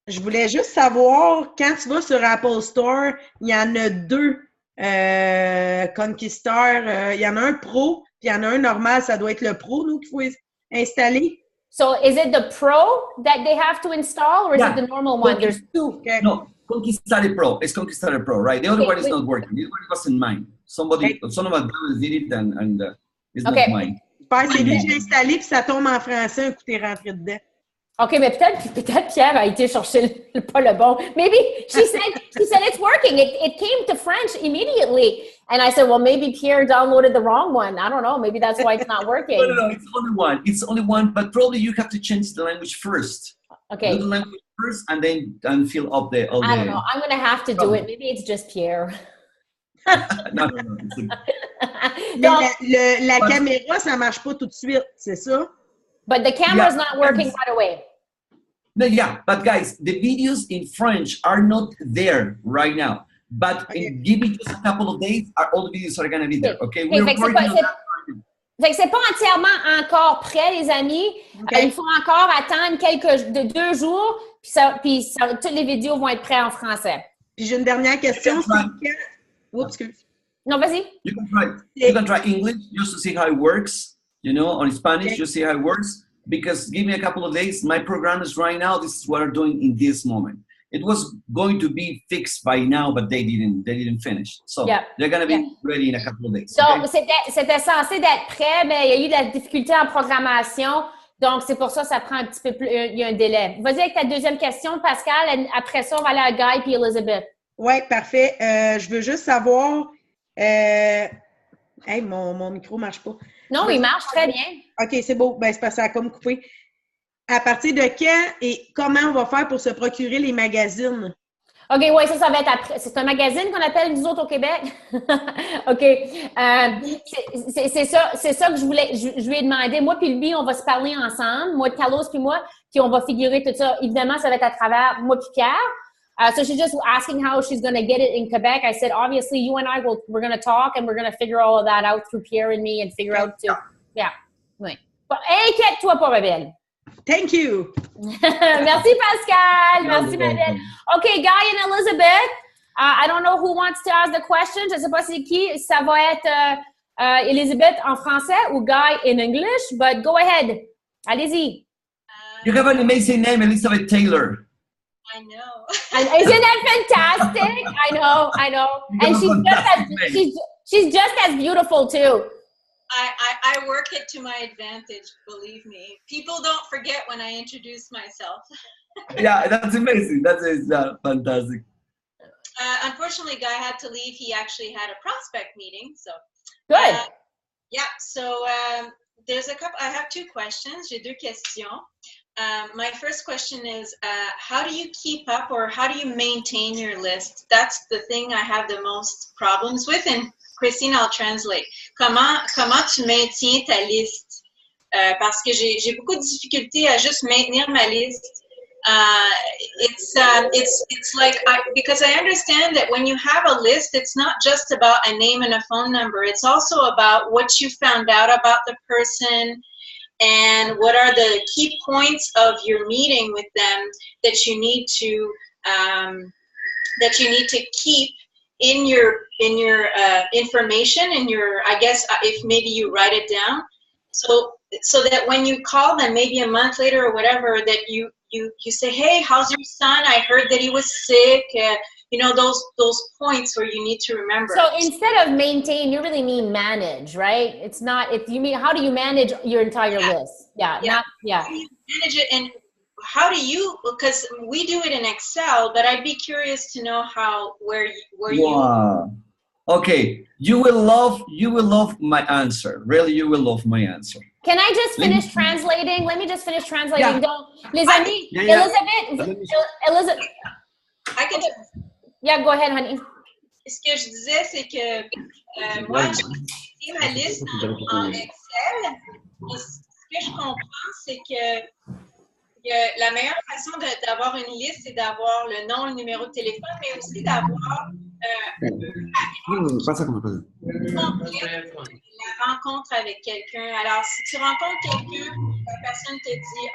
Je voulais juste savoir, quand tu vas sur Apple Store, il y en a deux Conquistar. Il y en a un Pro, puis il y en a un normal. Ça doit être le Pro, nous, qu'il faut installer. So, is it the Pro that they have to install, or is it the normal one? There's two. Okay. No, Conquistar Pro. It's Conquistar Pro, right? The other one is not working. The other one wasn't mine. Some of us did it, and it's not mine. C'est lui que j'ai installé, puis ça tombe en français, un coup, t'es rentré dedans. OK, mais peut-être Pierre a été chercher pas le bon. Maybe she said it's working. It came to French immediately. And I said, well, maybe Pierre downloaded the wrong one. I don't know. Maybe that's why it's not working. No, it's only one. It's only one, but probably you have to change the language first. Okay. Do the language first and then fill up the... I don't know. I'm going to have to do it. Maybe it's just Pierre. No. Donc, la caméra, ça marche pas tout de suite, c'est ça? But the camera's not working right away. No, yeah, but guys, the videos in French are not there right now. But give me just a couple of days, all the videos are going to be there, okay? We're working on that. Fait que c'est pas entièrement encore prêt, les amis. Okay. Il faut encore attendre 2 jours, puis toutes les vidéos vont être prêtes en français. Puis j'ai une dernière question. Oups, excuse. Non, vas-y. You can try English just to see how it works, or Spanish, just see how it works. Because give me a couple of days, my programmers right now, this is what they're doing in this moment. It was going to be fixed by now, but they didn't finish. So they're going to be ready in a couple of days. Donc, c'était censé d'être prêt, mais il y a eu de la difficulté en programmation. Donc, c'est pour ça que ça prend un petit peu plus, il y a un délai. Vas-y avec ta deuxième question, Pascal. Après ça, on va aller à Guy puis Elizabeth. Oui, parfait. Je veux juste savoir... Hey, mon micro ne marche pas. Non, il marche très bien. OK, c'est beau. Ben, c'est parce que ça a comme coupé. À partir de quand et comment on va faire pour se procurer les magazines? OK, oui, ça va être après. C'est un magazine qu'on appelle nous autres au Québec? OK. C'est ça que je lui ai demandé. Moi puis lui, on va se parler ensemble. Moi, Carlos puis moi, puis on va figurer tout ça. Évidemment, ça va être à travers moi puis Pierre. So she's just asking how she's going to get it in Quebec. I said, obviously, you and I we're going to talk and we're going to figure all of that out through Pierre and me and figure out too. Yeah. Oui. Inquiète-toi pas, ma belle. Thank you. Merci, Pascal. Merci, ma belle. Okay, Guy and Elizabeth. I don't know who wants to ask the question. Je sais pas c'est qui. Ça va être Elizabeth en français ou Guy in English, but go ahead. Allez-y. You have an amazing name, Elizabeth Taylor. I know. And isn't that fantastic? I know. And she's just as beautiful too. I work it to my advantage, believe me. People don't forget when I introduce myself. Yeah, that's amazing. That is fantastic. Unfortunately, Guy had to leave. He actually had a prospect meeting. So good. So there's a couple. I have 2 questions. J'ai 2 questions. My first question is, how do you keep up or how do you maintain your list? That's the thing I have the most problems with. And Christine, I'll translate. Comment tu maintiens ta liste? Parce que j'ai beaucoup de difficultés à juste maintenir ma liste. It's like, because I understand that when you have a list, it's not just about a name and a phone number. It's also about what you found out about the person and what are the key points of your meeting with them that you need to keep in your information, in your, I guess, if maybe you write it down, so that when you call them maybe a month later or whatever, that you say, hey, how's your son? I heard that he was sick. those points where you need to remember. So instead of maintain, you really mean manage, right? It's not, if you mean, how do you manage your entire list? How do you manage it, and how do you, because we do it in Excel, but I'd be curious to know where you. Okay, you will love my answer. Really, you will love my answer. Can I just finish translating? Let me just finish translating. Yeah. Donc, les amis, Elizabeth. I can. Yeah, go ahead, honey. Ce que je disais, c'est que moi, j'ai ma liste en Excel. Et ce que je comprends, c'est que la meilleure façon d'avoir une liste, c'est d'avoir le nom, le numéro de téléphone, mais aussi d'avoir la rencontre avec quelqu'un. Alors, si tu rencontres quelqu'un, la personne te dit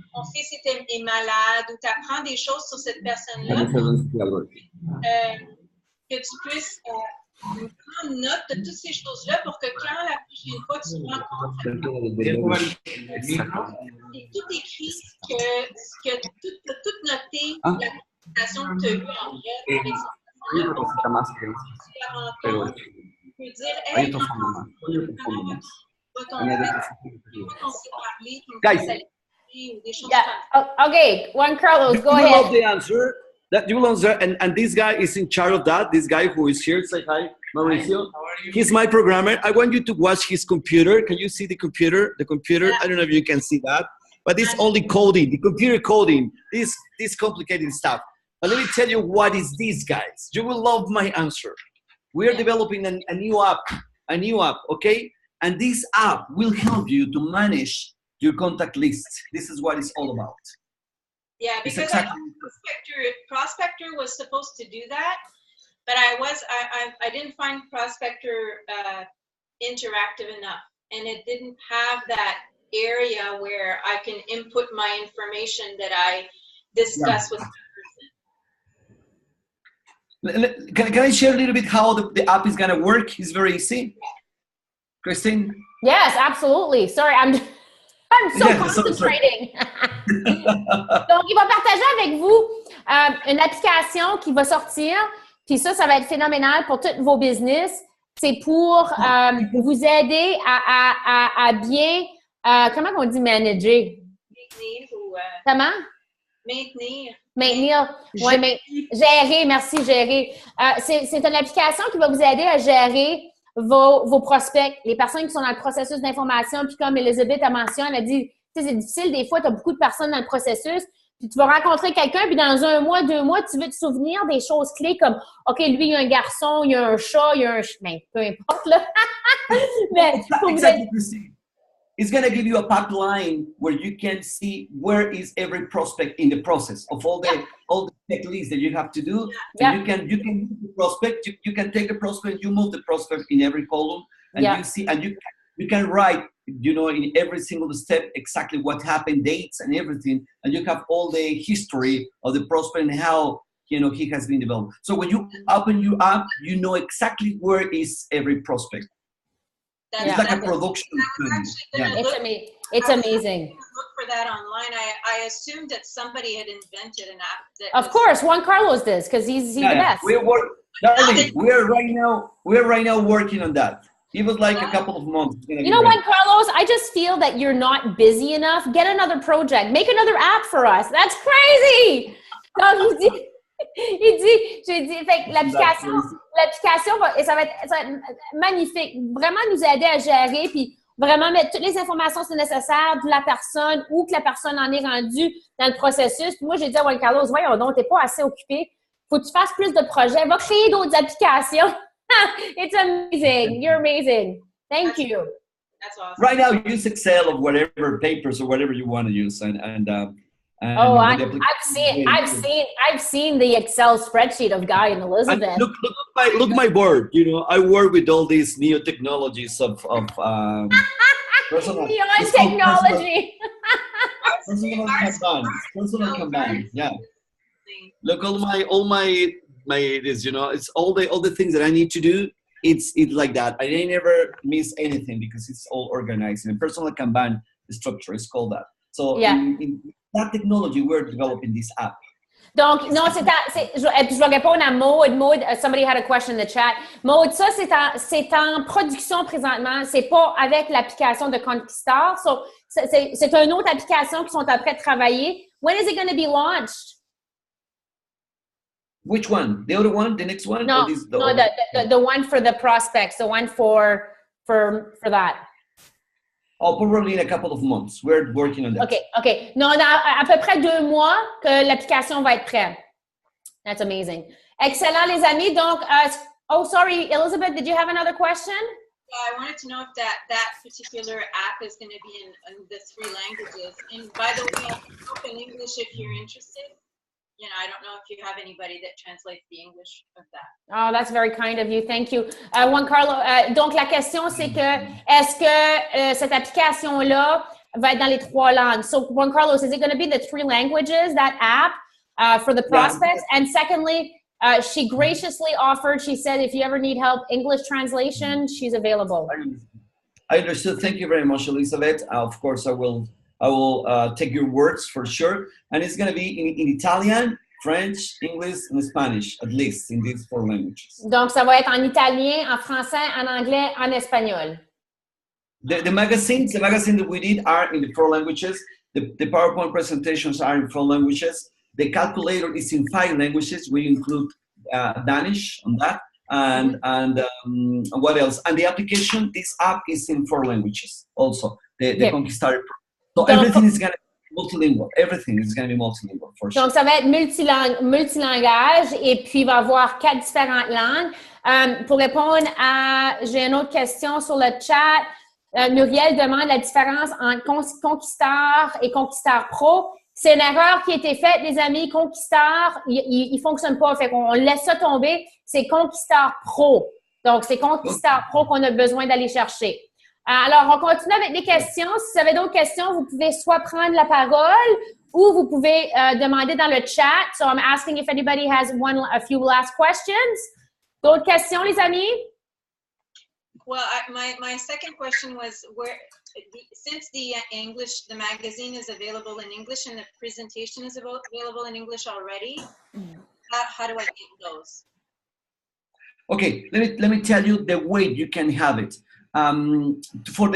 « mon fils est malade » ou tu apprends des choses sur cette personne-là, que tu puisses prendre note de toutes ces choses-là pour que quand la prochaine fois tu rencontres, c'est tout écrit, que tout noté, la conversation que tu as eue en fait avec cette personne-là. Tu peux dire, hey, guys, okay, Juan Carlos, go you ahead. will love the answer. That you will answer, and this guy is in charge of that. This guy who is here, say hi, Mauricio. He's my programmer. I want you to watch his computer. Can you see the computer? The computer. I don't know if you can see that, but it's only coding. The computer coding. This complicated stuff. But let me tell you what is this, guys. You will love my answer. We are developing a new app, okay? And this app will help you to manage your contact list. This is what it's all about. Yeah, because exactly. Prospector was supposed to do that, but I didn't find Prospector interactive enough, and it didn't have that area where I can input my information that I discuss with the person. Can I share a little bit how the app is going to work? It's very easy. Christine? Yes, absolutely. Sorry, I'm so concentrating. Donc, il va partager avec vous une application qui va sortir. Puis ça va être phénoménal pour tous vos business. C'est pour vous aider à bien, comment on dit manager? Maintenir ou... Comment? Maintenir. Maintenir. Oui, mais gérer, merci, gérer. C'est une application qui va vous aider à gérer vos prospects, les personnes qui sont dans le processus d'information. Puis comme Elizabeth a mentionné, elle a dit, tu sais, c'est difficile, des fois, tu as beaucoup de personnes dans le processus, puis tu vas rencontrer quelqu'un, puis dans 1 mois, 2 mois, tu veux te souvenir des choses clés comme, OK, lui, il y a un garçon, il y a un chat, il y a un... Ben, peu importe, là. Mais, exactly. It's going to give you a pipeline where you can see where is every prospect in the process of all the checklists that you have to do. So you can move the prospect. You can take the prospect. You move the prospect in every column, and you see, and you can write, in every single step exactly what happened, dates, and everything, and you have all the history of the prospect and how he has been developed. So when you open your app, you know exactly where is every prospect. It's like a production. It's amazing. Look for that online. I assumed that somebody had invented an app. Of course, Juan Carlos does because he's the best. We're right now working on that. It was like a couple of months. Juan Carlos, I just feel that you're not busy enough. Get another project. Make another app for us. That's crazy. Donc, j'ai dit, fait que l'application ça va être magnifique. Vraiment nous aider à gérer, puis vraiment mettre toutes les informations si nécessaire de la personne ou que la personne en est rendue dans le processus. Puis moi, j'ai dit à Juan Carlos, voyons donc, t'es pas assez occupé. Faut que tu fasses plus de projets. Va créer d'autres applications. It's amazing. You're amazing. Thank you. That's awesome. Right now, use Excel or whatever papers or whatever you want to use, I've seen the Excel spreadsheet of Guy and Elizabeth. Look my board. I work with all these new technologies of personal technology. Personal combine. Yeah. Look, all my it's all the things that I need to do. It's like that. I never miss anything because it's all organized. And personal Kanban structure is called that. So in that technology, we're developing this app. Donc, non, je vais répondre à Maud. Maud, somebody had a question in the chat. Maud, ça, c'est en production présentement. C'est pas avec l'application de Conquistar. So, c'est une autre application qui sont en train de travailler. When is it going to be launched? Which one? The other one? The next one? No, the one for the prospects, the one for that. Oh, probably in a couple of months. We're working on that. OK. Non, à peu près 2 mois que l'application va être prête. That's amazing. Excellent, les amis. Donc, sorry, Elizabeth, did you have another question? I wanted to know if that particular app is going to be in the 3 languages. And by the way, I in English if you're interested. You know, I don't know if you have anybody that translates the English of that. Oh, that's very kind of you. Thank you. Juan Carlos, donc la question, c'est que, est-ce que cette application-là va être dans les 3 langues? So, Juan Carlos, is it going to be the 3 languages, that app, for the prospects? Yeah. And secondly, she graciously offered, she said, if you ever need help, English translation, she's available. I understood. Thank you very much, Elizabeth. Of course, I will take your words for sure. And it's going to be in Italian, French, English, and Spanish, at least in these 4 languages. Donc, ça va être en italien, en français, en anglais, en espagnol. The magazines that we did are in the 4 languages. The PowerPoint presentations are in 4 languages. The calculator is in 5 languages. We include Danish on that. And what else? And the application, this app is in 4 languages also. The Conquistar. So everything is going to be multilingual. Everything is going to be multilingual for sure. Donc, ça va être multilangage et puis il va y avoir 4 différentes langues. Pour répondre j'ai une autre question sur le chat. Muriel demande la différence entre Conquistar et Conquistar Pro. C'est une erreur qui a été faite, les amis. Conquistar, il fonctionne pas. Fait qu'on laisse ça tomber. C'est Conquistar Pro. Donc, c'est Conquistar Pro qu'on a besoin d'aller chercher. Alors, on continue avec les questions. Si vous avez d'autres questions, vous pouvez soit prendre la parole ou vous pouvez demander dans le chat. So, I'm asking if anybody has a few last questions. D'autres questions, les amis? Well, my second question was since the magazine is available in English and the presentation is available in English already, how do I get those? Okay, let me tell you the way you can have it. For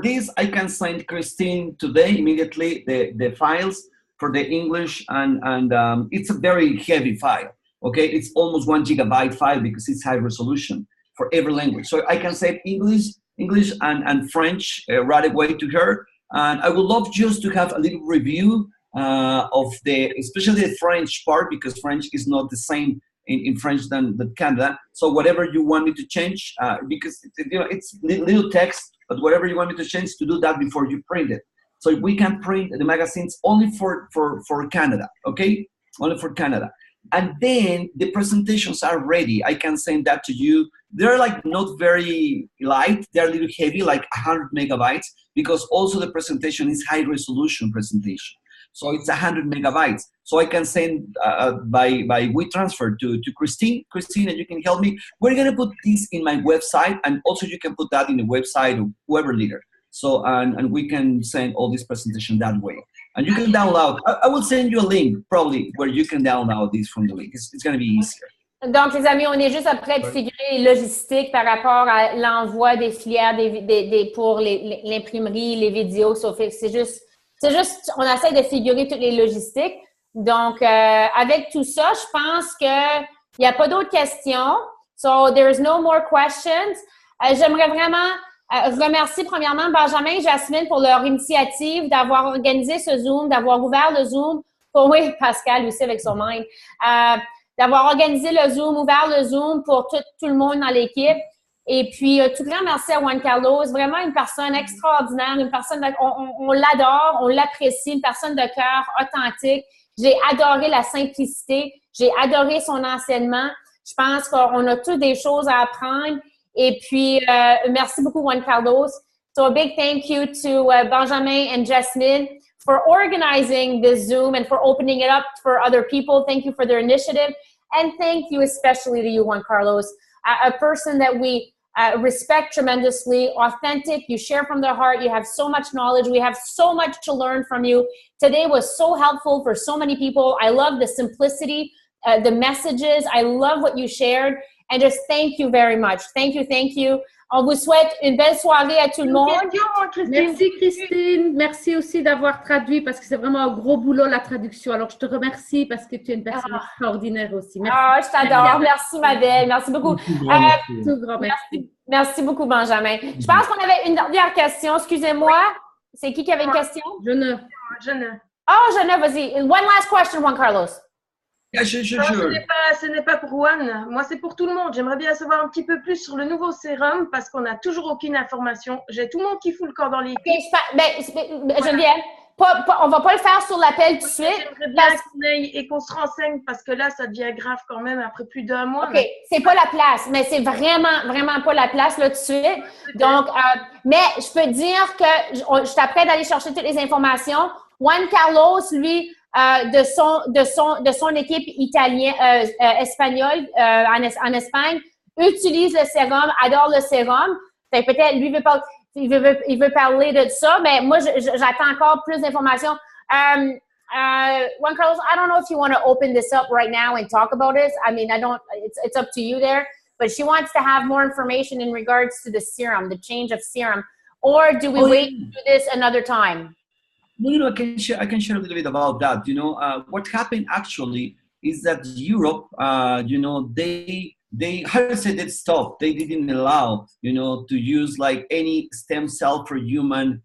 this, I can send Christine today immediately the files for the English and it's a very heavy file. Okay, it's almost 1 gigabyte file because it's high resolution for every language. So I can send English and French right away to her. And I would love just to have a little review of especially the French part, because French is not the same in French than Canada. So whatever you want me to change, because it's little text, but whatever you want me to change, to do that before you print it. So we can print the magazines only for Canada, okay? Only for Canada. And then the presentations are ready. I can send that to you. They're like not very light. They're a little heavy, like 100 megabytes, because also the presentation is high resolution presentation. So it's 100 megabytes. So I can send by WeTransfer to Christine. Christine, and you can help me. We're going to put this in my website, and also you can put that in the website of whoever leader. So, and we can send all this presentation that way. And you can download. I will send you a link, probably, where you can download this from the link. It's going to be easier. Donc, les amis, on est juste après de figurer les logistiques par rapport à l'envoi des filières pour l'imprimerie, les vidéos. C'est juste, on essaie de figurer toutes les logistiques. Donc, avec tout ça, je pense qu'il n'y a pas d'autres questions. So, there's no more questions. J'aimerais vraiment remercier premièrement Benjamin et Jasmine pour leur initiative d'avoir organisé ce Zoom, d'avoir ouvert le Zoom. Oui, Pascal aussi avec son mind. D'avoir organisé le Zoom, ouvert le Zoom pour tout le monde dans l'équipe. Et puis, tout grand merci à Juan Carlos. Vraiment une personne extraordinaire, une personne, on l'adore, on l'apprécie, une personne de cœur authentique. J'ai adoré la simplicité. J'ai adoré son enseignement. Je pense qu'on a tous des choses à apprendre. Et puis, merci beaucoup, Juan Carlos. So, a big thank you to Benjamin and Jasmine for organizing this Zoom and for opening it up for other people. Thank you for their initiative. And thank you especially to you, Juan Carlos, a person that we respect tremendously, authentic. You share from the heart. You have so much knowledge. We have so much to learn from you. Today was so helpful for so many people. I love the simplicity, the messages. I love what you shared. And just thank you very much. Thank you, thank you. On vous souhaite une belle soirée à tout le monde. Merci Christine. Merci aussi d'avoir traduit parce que c'est vraiment un gros boulot la traduction. Alors je te remercie parce que tu es une personne extraordinaire aussi. Merci. Ah, je t'adore. Merci ma belle. Merci beaucoup. Tout grand merci. Merci beaucoup Benjamin. Je pense qu'on avait une dernière question. Excusez-moi. C'est qui avait une question? Genève. Oh, Genève, vas-y. One last question, Juan Carlos. Yeah, sure. Ce n'est pas pour Juan. Moi, c'est pour tout le monde. J'aimerais bien savoir un petit peu plus sur le nouveau sérum parce qu'on n'a toujours aucune information. J'ai tout le monde qui fout le corps dans les pieds. Geneviève, on va pas le faire sur l'appel tout de suite. J'aimerais bien qu'on aille et qu'on se renseigne parce que là, ça devient grave quand même après plus d'1 mois. OK, c'est pas la place, mais c'est vraiment pas la place là tout de suite. Donc, mais je peux dire que je t'apprête d'aller chercher toutes les informations. Juan Carlos, lui, de son équipe espagnole en Espagne, utilise le sérum, adore le sérum. Fait peut-être lui il veut parler de ça, mais moi j'attends encore plus d'informations. Juan Carlos, I don't know if you want to open this up right now and talk about this. I mean, it's up to you there. But she wants to have more information in regards to the serum, the change of serum, or do we wait to do this another time? No, I can share a little bit about that. What happened actually is that Europe, they how to say that stuff. They didn't allow, to use like any stem cell for human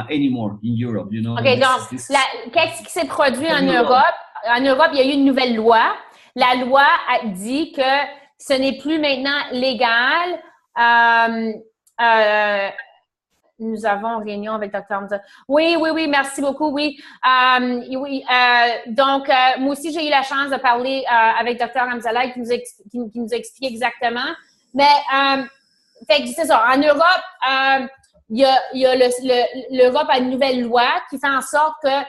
anymore in Europe. OK, donc, qu'est-ce qui s'est produit en Europe? En Europe, il y a eu une nouvelle loi. La loi a dit que ce n'est plus maintenant légal. Nous avons une réunion avec Dr. Hamza. Oui, merci beaucoup, oui. Donc, moi aussi, j'ai eu la chance de parler avec Dr. Hamzalag qui nous explique exactement. Mais, c'est ça. En Europe, l'Europe a une nouvelle loi qui fait en sorte que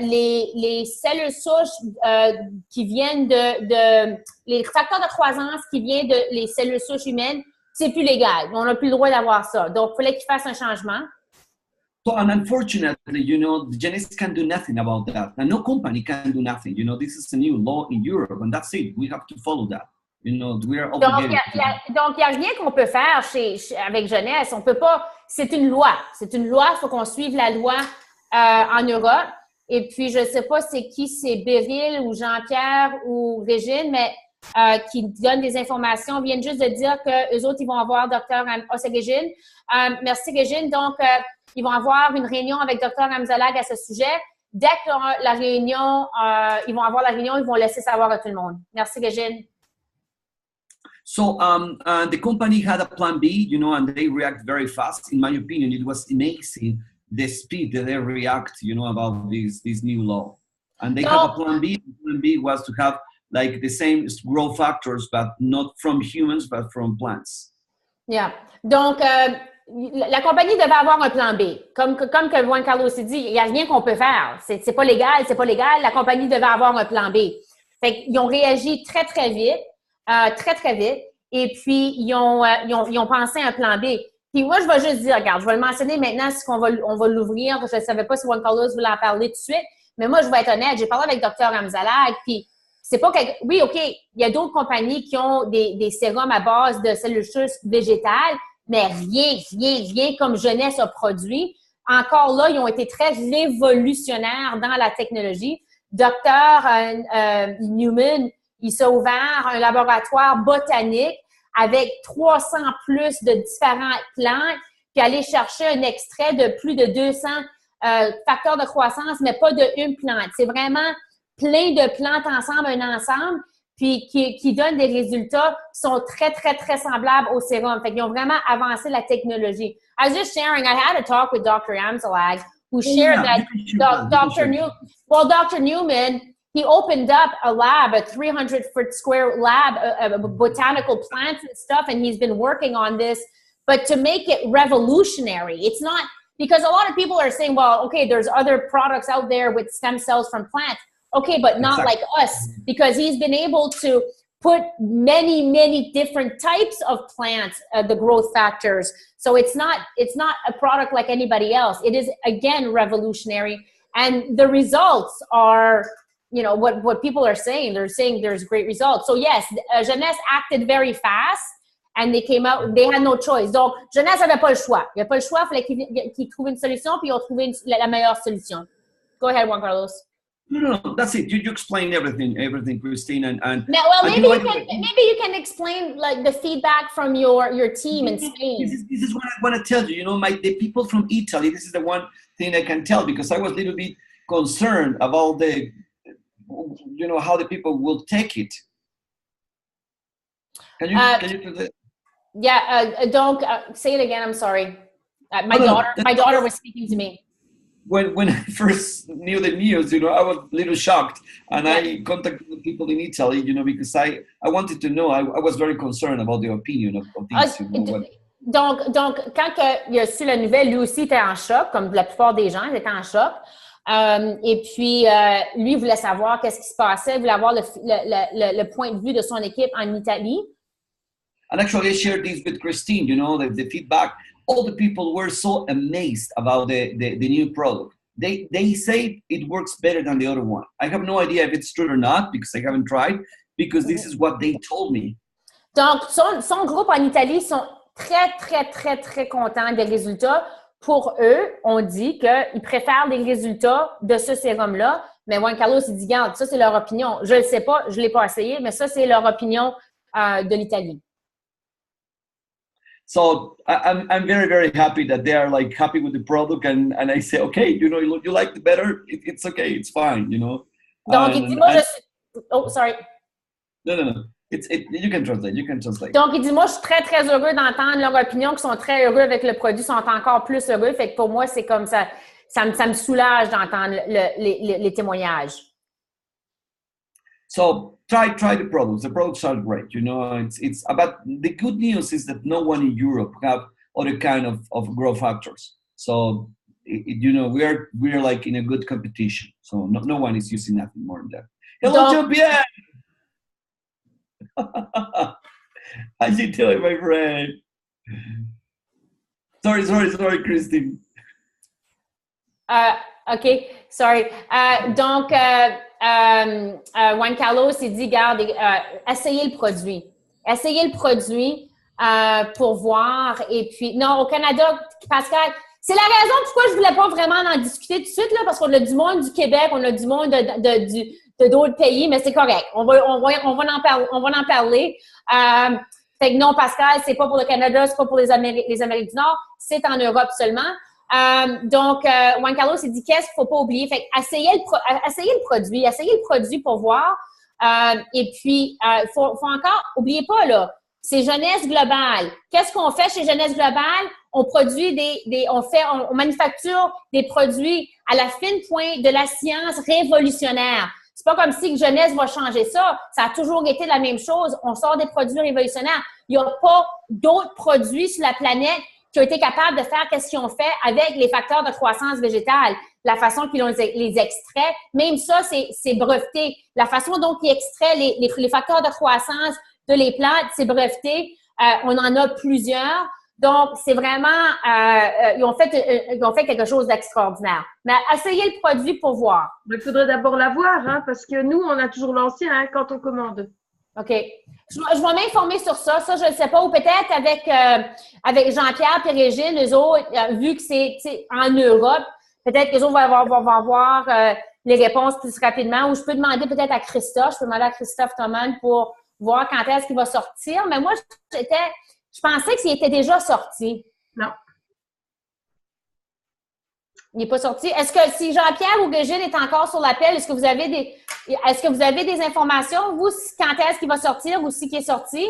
les cellules souches qui viennent les facteurs de croissance qui viennent les cellules souches humaines, c'est plus légal. On n'a plus le droit d'avoir ça. Donc, il fallait qu'il fasse un changement. So, and unfortunately, the genetics can do nothing about that. And no company can do nothing. This is a new law in Europe, and that's it. We have to follow that. We are obligated. Donc, il n'y a rien qu'on peut faire avec Jeunesse. On peut pas. C'est une loi. C'est une loi. Il faut qu'on suive la loi en Europe. Et puis, je ne sais pas c'est qui, c'est Beryl ou Jean-Pierre ou Régine, mais qui donnent des informations, viennent juste de dire qu'eux autres, ils vont avoir Dr. c'est Régine. Merci, Régine. Donc, ils vont avoir une réunion avec Dr. Hamzalag à ce sujet. Dès que la réunion, ils vont avoir la réunion, ils vont laisser savoir à tout le monde. Merci, Régine. So, the company had a plan B, and they react very fast. In my opinion, it was amazing the speed that they react, about this new law. And they had a plan B. Plan B was to have like the same growth factors, but not from humans, but from plants. Yeah. Donc, la compagnie devait avoir un plan B. Comme que Juan Carlos s'est dit, il n'y a rien qu'on peut faire. C'est pas légal, c'est pas légal. La compagnie devait avoir un plan B. Fait qu'ils ont réagi très, très vite. Et puis, ils ont pensé à un plan B. Puis moi, je vais juste dire, regarde, je vais le mentionner maintenant, on va l'ouvrir. Je ne savais pas si Juan Carlos voulait en parler tout de suite. Mais moi, je vais être honnête. J'ai parlé avec Dr. Hamzalag, puis c'est pas que... Oui, OK, il y a d'autres compagnies qui ont des sérums à base de cellules souches végétales, mais rien comme Jeunesse a produit. Encore là, ils ont été très révolutionnaires dans la technologie. Dr. Newman, il s'est ouvert un laboratoire botanique avec 300 plus de différentes plantes, puis aller chercher un extrait de plus de 200 facteurs de croissance, mais pas d'une plante. C'est vraiment plein de plantes ensemble, un ensemble, puis qui donnent des résultats qui sont très, très, très semblables au sérum. Fait qu'ils ont vraiment avancé la technologie. I was just sharing, I had a talk with Dr. Hamzalag, who shared that Dr. Newman, he opened up a lab, a 300-foot square lab, botanical plants and stuff, and he's been working on this. But to make it revolutionary, it's not, because a lot of people are saying, well, okay, there's other products out there with stem cells from plants. Okay, but not like us, because he's been able to put many different types of plants, the growth factors. So it's not a product like anybody else. It is, again, revolutionary. And the results are, you know, what people are saying. They're saying there's great results. So yes, Jeunesse acted very fast and they came out, they had no choice. Donc, Jeunesse n'avait pas le choix. Il n'y a pas le choix, il fallait qu'ils trouvent une solution, puis ils ont trouvé la meilleure solution. Go ahead, Juan Carlos. No, that's it. You explained everything, Christine, and now, well, maybe you can explain like the feedback from your team in Spain. This is what I want to tell you. You know, the people from Italy. This is the one thing I can tell, because I was a little bit concerned about you know, how the people will take it. Can you do that? Yeah. Don't say it again. I'm sorry. My daughter was speaking to me. When I first knew the news, you know, I was a little shocked, and I contacted the people in Italy, you know, because I wanted to know. I was very concerned about the opinion of these. Donc, quand il a su la nouvelle, lui aussi était en choc, comme la plupart des gens, il était en choc. Et puis, lui voulait savoir qu'est-ce qui se passait, il voulait avoir le point de vue de son équipe en Italie. And actually, I shared this with Christine, you know, the feedback. All the people were so amazed about the new product. They say it works better than the other one. I have no idea if it's true or not, because I haven't tried, because this is what they told me. Donc, son groupe en Italie sont très contents des résultats. Pour eux, on dit qu'ils préfèrent les résultats de ce sérum-là. Mais Juan Carlos, il dit, regarde, ça, c'est leur opinion. Je ne le sais pas, je ne l'ai pas essayé, mais ça, c'est leur opinion de l'Italie. So I'm very happy that they are like happy with the product, and I say, okay, you know, you like it better, it's okay, it's fine, you know. Donc, il dit, moi, oh, sorry. No. You can translate. Donc, il dit, moi, je suis très heureux d'entendre leur opinion, qu'ils sont très heureux avec le produit, sont encore plus heureux. Fait que pour moi, c'est comme ça me soulage d'entendre les témoignages. So try the products. The products are great. You know, it's about the good news is that no one in Europe have other kind of growth factors. So you know, we are like in a good competition. So no one is using nothing more than that. Hello, Jean-Pierre. How you doing, my friend? Sorry, Christine. OK, sorry. Donc, Juan Carlos, il dit, regarde, essayez le produit. Essayez le produit pour voir. Et puis, non, au Canada, Pascal, c'est la raison pourquoi je ne voulais pas vraiment en discuter tout de suite, là, parce qu'on a du monde du Québec, on a du monde de d'autres pays, mais c'est correct. On va en parler. Fait que non, Pascal, c'est pas pour le Canada, c'est pas pour les Amériques du Nord, c'est en Europe seulement. Donc, Juan Carlos, il dit qu'est-ce qu'il faut pas oublier. Fait essayez le produit pour voir. Et puis, faut encore, oubliez pas, là, c'est Jeunesse Globale. Qu'est-ce qu'on fait chez Jeunesse Globale? On produit on manufacture des produits à la fine pointe de la science révolutionnaire. C'est pas comme si Jeunesse va changer ça. Ça a toujours été la même chose. On sort des produits révolutionnaires. Il n'y a pas d'autres produits sur la planète qui ont été capables de faire ce qu'ils ont fait avec les facteurs de croissance végétale. La façon qu'ils les extraient, même ça, c'est breveté. La façon dont ils extraient les facteurs de croissance de les plantes, c'est breveté. On en a plusieurs. Donc, c'est vraiment, ils ont fait quelque chose d'extraordinaire. Mais essayez le produit pour voir. Il faudrait d'abord l'avoir, hein, parce que nous, on a toujours l'ancien quand on commande. OK. Je vais m'informer sur ça. Ça, je ne sais pas. Ou peut-être avec Jean-Pierre et Régine, eux autres, vu que c'est en Europe, peut-être qu'eux autres vont avoir les réponses plus rapidement. Ou je peux demander peut-être à Christophe. Je peux demander à Christophe Thoman pour voir quand est-ce qu'il va sortir. Mais moi, je pensais qu'il était déjà sorti. Non. Il n'est pas sorti. Est-ce que si Jean-Pierre ou Régine est encore sur l'appel, est-ce que vous avez des informations, vous, quand est-ce qu'il va sortir ou si qu'il est sorti?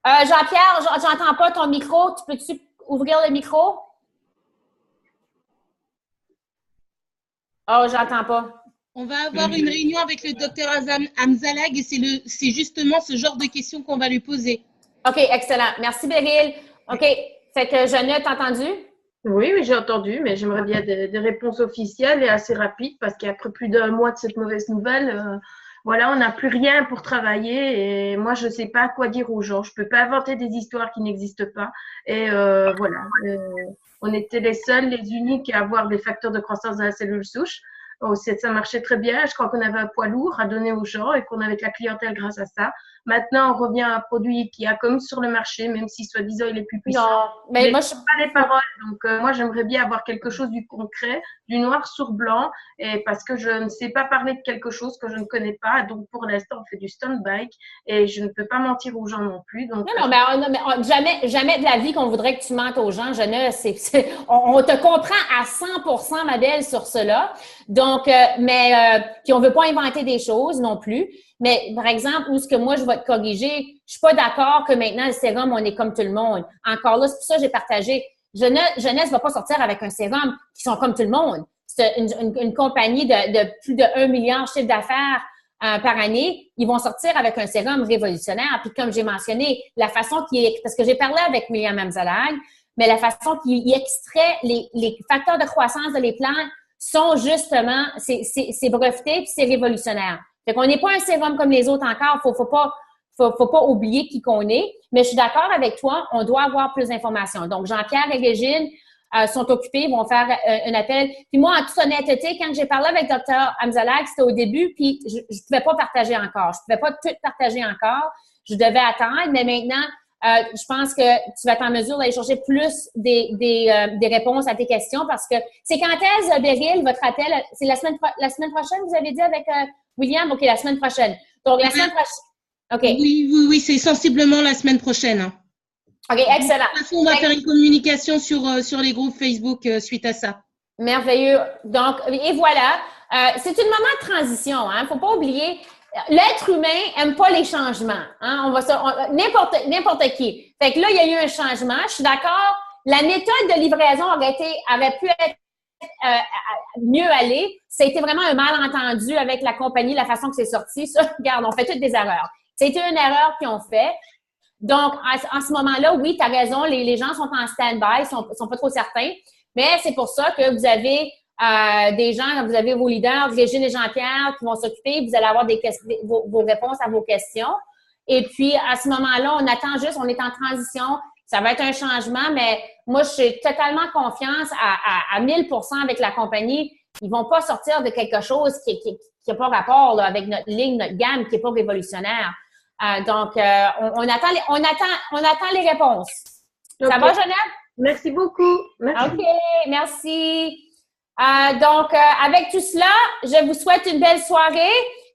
Jean-Pierre, j'entends pas ton micro. Peux-tu ouvrir le micro? Oh, j'entends pas. On va avoir une réunion avec le docteur Amzalag et c'est justement ce genre de questions qu'on va lui poser. OK, excellent. Merci, Beryl. OK. Fait que Jeannette, t'as entendu? Oui, oui, j'ai entendu, mais j'aimerais bien des réponses officielles et assez rapides parce qu'après plus d'un mois de cette mauvaise nouvelle, voilà, on n'a plus rien pour travailler et moi, je ne sais pas quoi dire aux gens. Je ne peux pas inventer des histoires qui n'existent pas. Et voilà, on était les seuls, les uniques à avoir des facteurs de croissance de la cellule souche. Oh, ça marchait très bien. Je crois qu'on avait un poids lourd à donner aux gens et qu'on avait de la clientèle grâce à ça. Maintenant, on revient à un produit qui a comme sur le marché, même si soi-disant il est plus puissant. Non, mais moi, je pas les paroles. Donc, moi, j'aimerais bien avoir quelque chose du concret, du noir sur blanc, et parce que je ne sais pas parler de quelque chose que je ne connais pas. Donc, pour l'instant, on fait du stunt bike et je ne peux pas mentir aux gens non plus. Donc, non, jamais de la vie qu'on voudrait que tu mentes aux gens, jeunesse. On te comprend à 100%, ma belle, sur cela. Donc, puis on veut pas inventer des choses non plus. Mais, par exemple, où ce que moi, je vais te corriger, je suis pas d'accord que maintenant, le sérum, on est comme tout le monde. Encore là, c'est pour ça que j'ai partagé. Jeunesse va pas sortir avec un sérum qui sont comme tout le monde. C'est une compagnie de plus de 1 milliard de chiffre d'affaires par année. Ils vont sortir avec un sérum révolutionnaire. Puis, comme j'ai mentionné, la façon parce que j'ai parlé avec William Amzalag, mais la façon qu'il extrait les facteurs de croissance de les plantes sont justement, c'est breveté puis c'est révolutionnaire. Fait qu'on n'est pas un sérum comme les autres encore. Faut pas oublier qui qu'on est. Mais je suis d'accord avec toi, on doit avoir plus d'informations. Donc, Jean-Pierre et Régine sont occupés, vont faire un appel. Puis moi, en toute honnêteté, quand j'ai parlé avec Dr. Amzalag, c'était au début, puis je pouvais pas partager encore. Je pouvais pas tout partager encore. Je devais attendre, mais maintenant, je pense que tu vas être en mesure d'aller chercher plus des réponses à tes questions parce que c'est quand est-ce, Beryl, votre appel? C'est la semaine prochaine, vous avez dit avec William? OK, la semaine prochaine. Donc, la semaine prochaine. OK. Oui, c'est sensiblement la semaine prochaine. Hein. OK, excellent. De toute façon, on va faire une communication sur les groupes Facebook suite à ça. Merveilleux. Donc, et voilà. C'est un moment de transition. Hein. Faut pas oublier. L'être humain aime pas les changements. Hein? N'importe qui. Fait que là, il y a eu un changement. Je suis d'accord. La méthode de livraison avait pu être mieux aller. Ça a été vraiment un malentendu avec la compagnie, la façon que c'est sorti. Ça, regarde, on fait toutes des erreurs. C'était une erreur qu'ils ont fait. Donc, en ce moment-là, oui, tu as raison, les gens sont en stand-by, sont pas trop certains. Mais c'est pour ça que vous avez des gens, vous avez vos leaders, Régine et Jean-Pierre, qui vont s'occuper. Vous allez avoir vos réponses à vos questions. Et puis, à ce moment-là, on attend juste, on est en transition. Ça va être un changement, mais moi, je suis totalement confiance à 1000% avec la compagnie. Ils vont pas sortir de quelque chose qui n'a pas rapport là, avec notre ligne, notre gamme, qui n'est pas révolutionnaire. Donc, on attend les réponses. Okay. Ça va, Jeannette? Merci beaucoup. Merci. OK, merci. Donc, avec tout cela, je vous souhaite une belle soirée.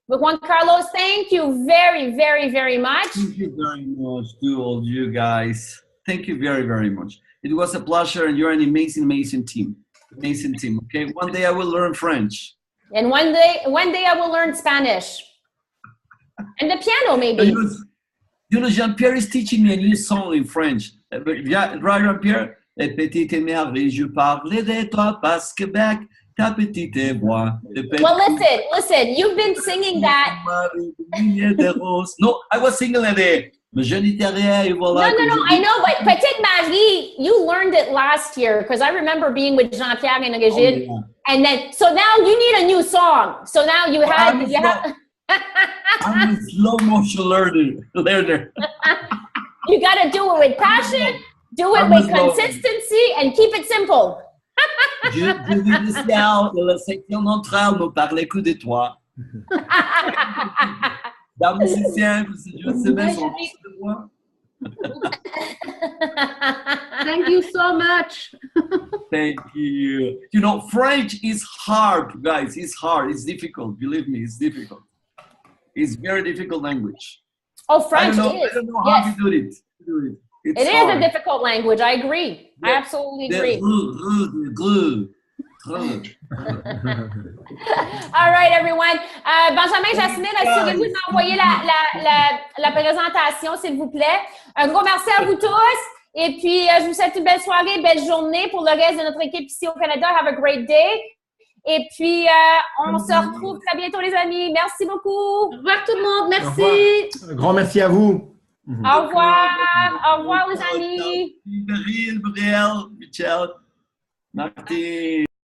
Juan Carlos, thank you very, very, very much. Thank you very much to all you guys. Thank you very, very much. It was a pleasure, and you're an amazing, amazing team. Amazing team, okay? One day I will learn French. And one day I will learn Spanish. And the piano, maybe. You know, Jean-Pierre is teaching me a new song in French. Right, Jean-Pierre? Les petites merveilles, je parlais de toi parce que Québec, ta petite voix. Well, listen, you've been singing that. No, I was singing it. No, I know, but Petite Marie, you learned it last year because I remember being with Jean-Pierre and Régine. Oh, yeah. And then, so now you need a new song. So now you have. I'm a slow motion learner. You got to do it with passion, do it with consistency, and keep it simple. Je vis le ciel de la section d'entrée, me parler que de toi. D'un musicien, je sais même de moi. Thank you so much. Thank you. You know, French is hard, guys. It's hard. It's difficult. Believe me, it's difficult. It's very difficult language. Oh, French is. I don't know how you do it. It is a difficult language. I agree. Yeah. I absolutely agree. All right, everyone. Benjamin, Jasmine, assurez-vous de m'envoyer la présentation, s'il vous plaît. Un gros merci à vous tous. Et puis, je vous souhaite une belle soirée, belle journée pour le reste de notre équipe ici au Canada. Have a great day. Et puis, on se retrouve très bientôt, les amis. Merci beaucoup. Au revoir tout le monde. Merci. Un grand merci à vous. Au revoir. Au revoir, les amis. Beryl, Michel. Martine.